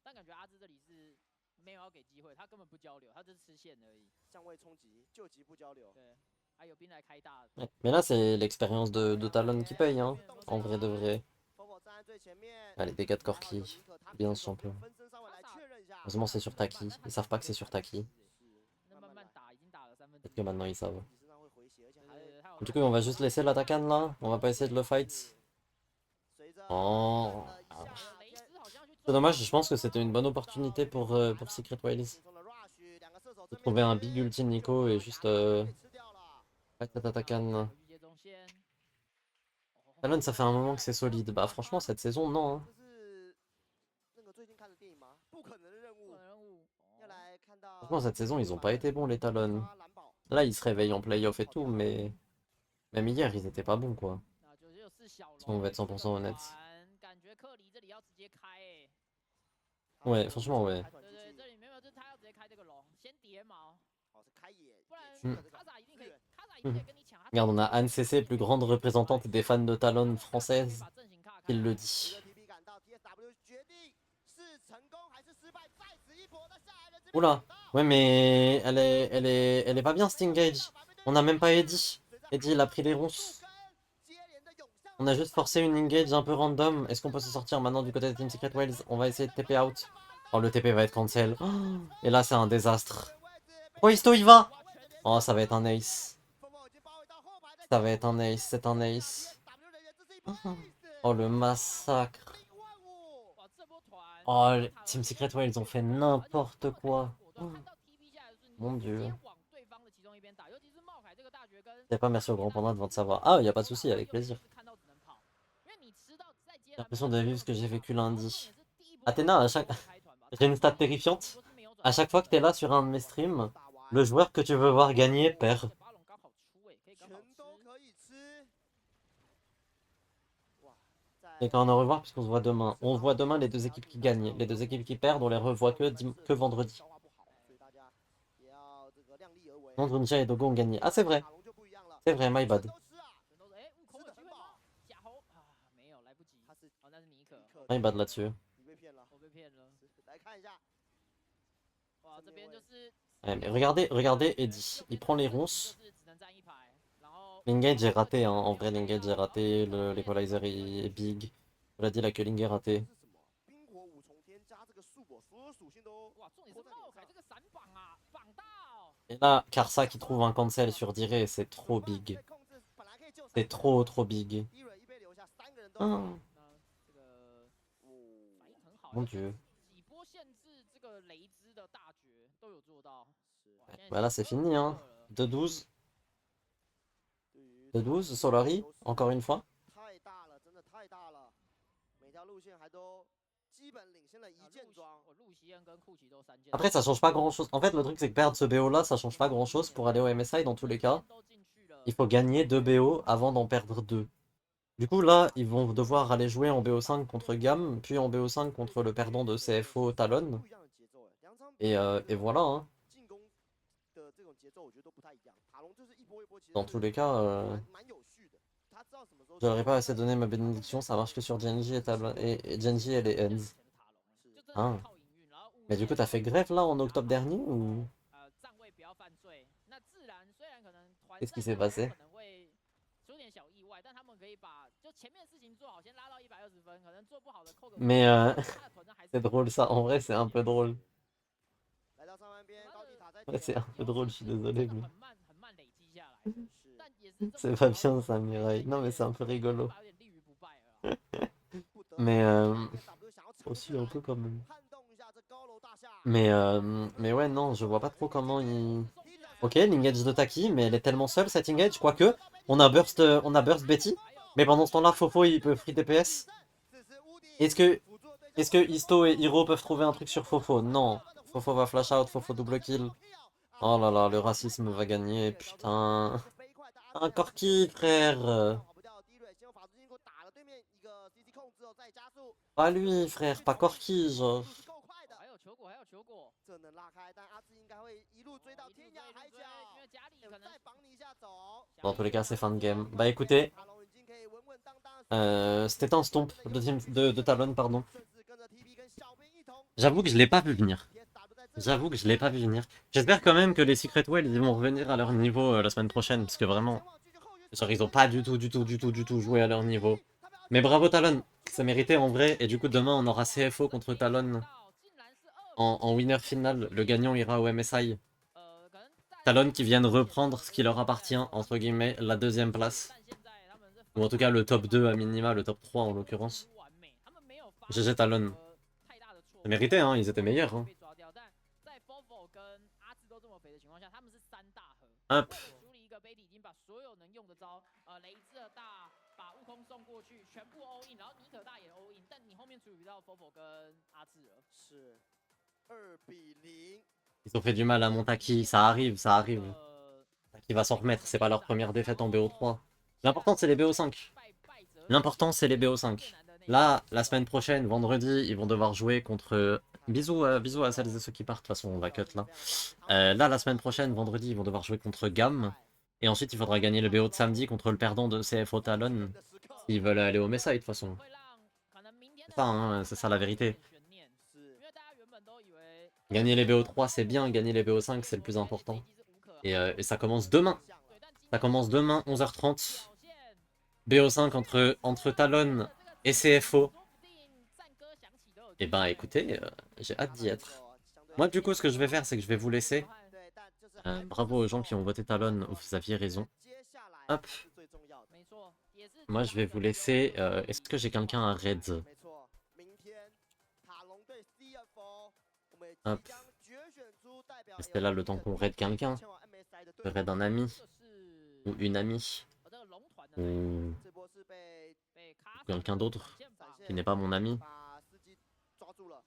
但感觉阿志这里是没有要给机会，他根本不交流，他就是吃线而已。相位冲击，救急不交流。对，还有兵来开大。Ouais. Mais là, c'est l'expérience de Talon qui paye, hein, en vrai de vrai. Ah, les dégâts de Corki, bien ce champion. Heureusement, c'est sur Taki, ils savent pas que c'est sur Taki. Peut-être que maintenant ils savent. Du coup, on va juste laisser l'attaquant là, on va pas essayer de le fight. Oh. C'est dommage, je pense que c'était une bonne opportunité pour Secret Wilds. De trouver un big ulti Nico et juste fight cet attaquant. Talon, ça fait un moment que c'est solide. Bah franchement, cette saison, non. Hein. Franchement, cette saison, ils ont pas été bons les Talons. Là, ils se réveillent en playoff et tout, mais... Même hier, ils étaient pas bons, quoi. Si on va être 100% honnête. Ouais, franchement, ouais. Regarde, on a Anne CC, plus grande représentante des fans de Talon française, qui le dit. Oula, ouais mais elle est pas bien cette engage. On a même pas Eddie. Eddie il a pris les ronces. On a juste forcé une engage un peu random. Est-ce qu'on peut se sortir maintenant du côté de Team Secret Wilds? On va essayer de TP out. Oh le TP va être cancel. Oh, et là c'est un désastre. Oh Isto il va. Oh ça va être un ace. Ça va être un ace, c'est un ace. Oh le massacre. Oh, Team Secret, ouais, ils ont fait n'importe quoi. Mon dieu. Y'a pas merci au grand panda devant de savoir. Ah, y a pas de souci, avec plaisir. J'ai l'impression de vivre ce que j'ai vécu lundi. Athéna, à chaque... j'ai une stat terrifiante. À chaque fois que t'es là sur un de mes streams, le joueur que tu veux voir gagner perd. Et quand on au revoir, puisqu'on se voit demain. On se voit demain les deux équipes qui gagnent. Les deux équipes qui perdent, on les revoit que vendredi. Nandrunja et Dogo ont gagné. Ah, c'est vrai. C'est vrai, my bad. My bad là-dessus. Ouais, mais regardez Eddie. Il prend les ronces. L'engage est raté, hein. En vrai, l'engage est raté. L'equalizer est big. On l'a dit, la culling est ratée. Et là, Karsa qui trouve un cancel sur Dire, c'est trop big. C'est trop big. Oh. Mon dieu. Bah là, c'est fini, hein. 2-12. 2-12, Solari, encore une fois. Après, ça change pas grand chose. En fait, le truc, c'est que perdre ce BO là, ça change pas grand chose pour aller au MSI dans tous les cas. Il faut gagner 2 BO avant d'en perdre 2. Du coup, là, ils vont devoir aller jouer en BO5 contre Gam, puis en BO5 contre le perdant de CFO Talon. Et voilà, hein. Dans tous les cas, j'aurais pas assez donné ma bénédiction, ça marche que sur Genji et Genji et les Ends. Hein. Mais du coup, t'as fait grève là en octobre dernier ou qu'est-ce qui s'est passé? Mais c'est drôle ça, en vrai c'est un peu drôle. Ouais, c'est un peu drôle, je suis désolé. Mais... c'est pas bien ça, Mireille. Non mais c'est un peu rigolo. Mais aussi un peu quand même. Mais ouais, non, je vois pas trop comment il... Ok, l'engage de Taki, mais elle est tellement seule cette engage, quoique on a burst Betty, mais pendant ce temps-là, Fofo il peut free DPS. Est-ce que Isto et Hiro peuvent trouver un truc sur Fofo? Non. Fofo va flash out, Fofo double kill. Oh là là, le racisme va gagner, putain. Un Corki, frère. Pas lui, frère, pas Corki, genre. Dans tous les cas, c'est fin de game. Bah écoutez, c'était un stomp de Talon, pardon. J'avoue que je l'ai pas vu venir. J'avoue que je l'ai pas vu venir. J'espère quand même que les Secret Well ils vont revenir à leur niveau la semaine prochaine, parce que vraiment, genre ils ont pas du tout joué à leur niveau. Mais bravo Talon, ça méritait en vrai, et du coup demain on aura CFO contre Talon en winner final, le gagnant ira au MSI. Talon qui viennent reprendre ce qui leur appartient, entre guillemets, la deuxième place. Ou en tout cas le top 2 à minima, le top 3 en l'occurrence. GG Talon. Ça méritait, hein, ils étaient meilleurs. Hein. Hop. Ils ont fait du mal à Montaki, ça arrive, ça arrive. Taki va s'en remettre, c'est pas leur première défaite en BO3. L'important c'est les BO5. L'important c'est les BO5. Là, la semaine prochaine, vendredi, ils vont devoir jouer contre... Bisous à celles et ceux qui partent, de toute façon on va cut là. Là, la semaine prochaine, vendredi, ils vont devoir jouer contre Gam. Et ensuite, il faudra gagner le BO de samedi contre le perdant de CFO Talon. S'ils veulent aller au Mesa de toute façon. C'est ça, hein, c'est ça la vérité. Gagner les BO3 c'est bien, gagner les BO5 c'est le plus important. Et ça commence demain. Ça commence demain, 11h30. BO5 entre Talon et CFO. Et ben écoutez, j'ai hâte d'y être. Moi du coup ce que je vais faire c'est que je vais vous laisser. Bravo aux gens qui ont voté Talon, vous aviez raison. Hop. Moi, je vais vous laisser. Est-ce que j'ai quelqu'un à raid? 没错，明天塔隆对 CFO，我们也 Hop. 即将决选出代表 Restez là le temps qu'on raid quelqu'un. 前往 MSI 的 Je 队 raid 伍。 un ami 这是 ou une amie 这个龙团的那一 ou 这波是被被卡 quelqu'un d'autre 闪现法 qui n'est pas mon ami. 把司机抓住了。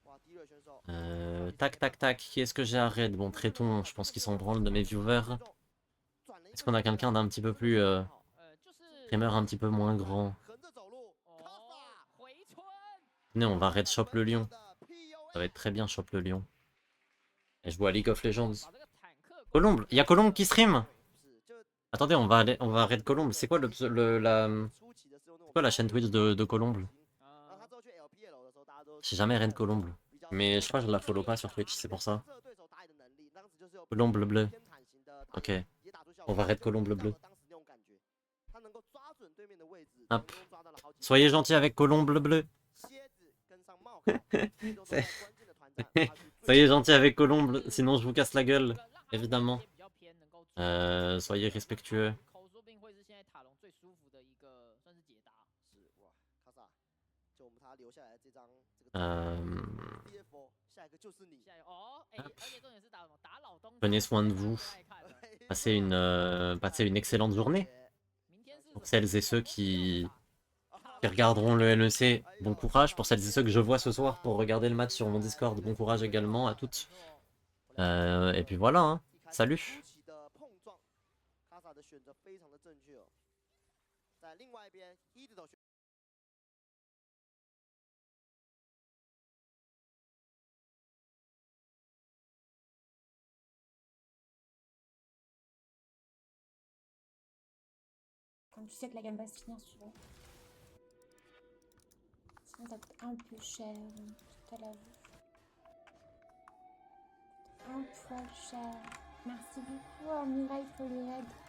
哇，敌人选手。 Tac, tac, tac. Qui est-ce que j'ai à raid? Bon, Tréton, je pense qu'ils s'en branlent de mes viewers. Est-ce qu'on a quelqu'un d'un petit peu plus... 就是 streamer un petit peu moins grand? 横着走路，哦 Kasa 回春 Venez, on va raid shop le lion. Ça va être très bien, shop le lion. Et je vois League of Legends. 把这个坦克 Colombe, il y a Colombe qui stream. Attendez, on va raid Colombe. C'est quoi c'est quoi la chaîne Twitch de Colombe? 呃 J'ai jamais raid Colombe. Mais je crois que je la follow pas sur Twitch, c'est pour ça. Colombe bleu. Ok. On va raid Colombe bleu. Hop. Soyez gentil avec Colombe bleu. Soyez gentil avec Colombe, sinon je vous casse la gueule. Évidemment. Soyez respectueux. 口说不定会是现在塔隆最舒服的一个算是解答。是哇，卡萨，就我们他留下来这张这个 CFO， 下一个就是你。下一个哦，哎，而且重点是打什么？打老东。 Prenez soin de vous. Passez une excellente journée. 明天是 Pour celles et ceux qui regarderont le NEC, bon courage. Pour celles et ceux que je vois ce soir pour regarder le match sur mon Discord, bon courage également à toutes. Et puis voilà, hein. Salut. 卡萨的选择非常的正确哦。在另外一边 ，Heat 的选。Quand tu sais que la gamme va se finir souvent. Sinon ça coûte un peu cher, je te l'avoue. Un poil cher. Merci beaucoup Mirai pour les raids.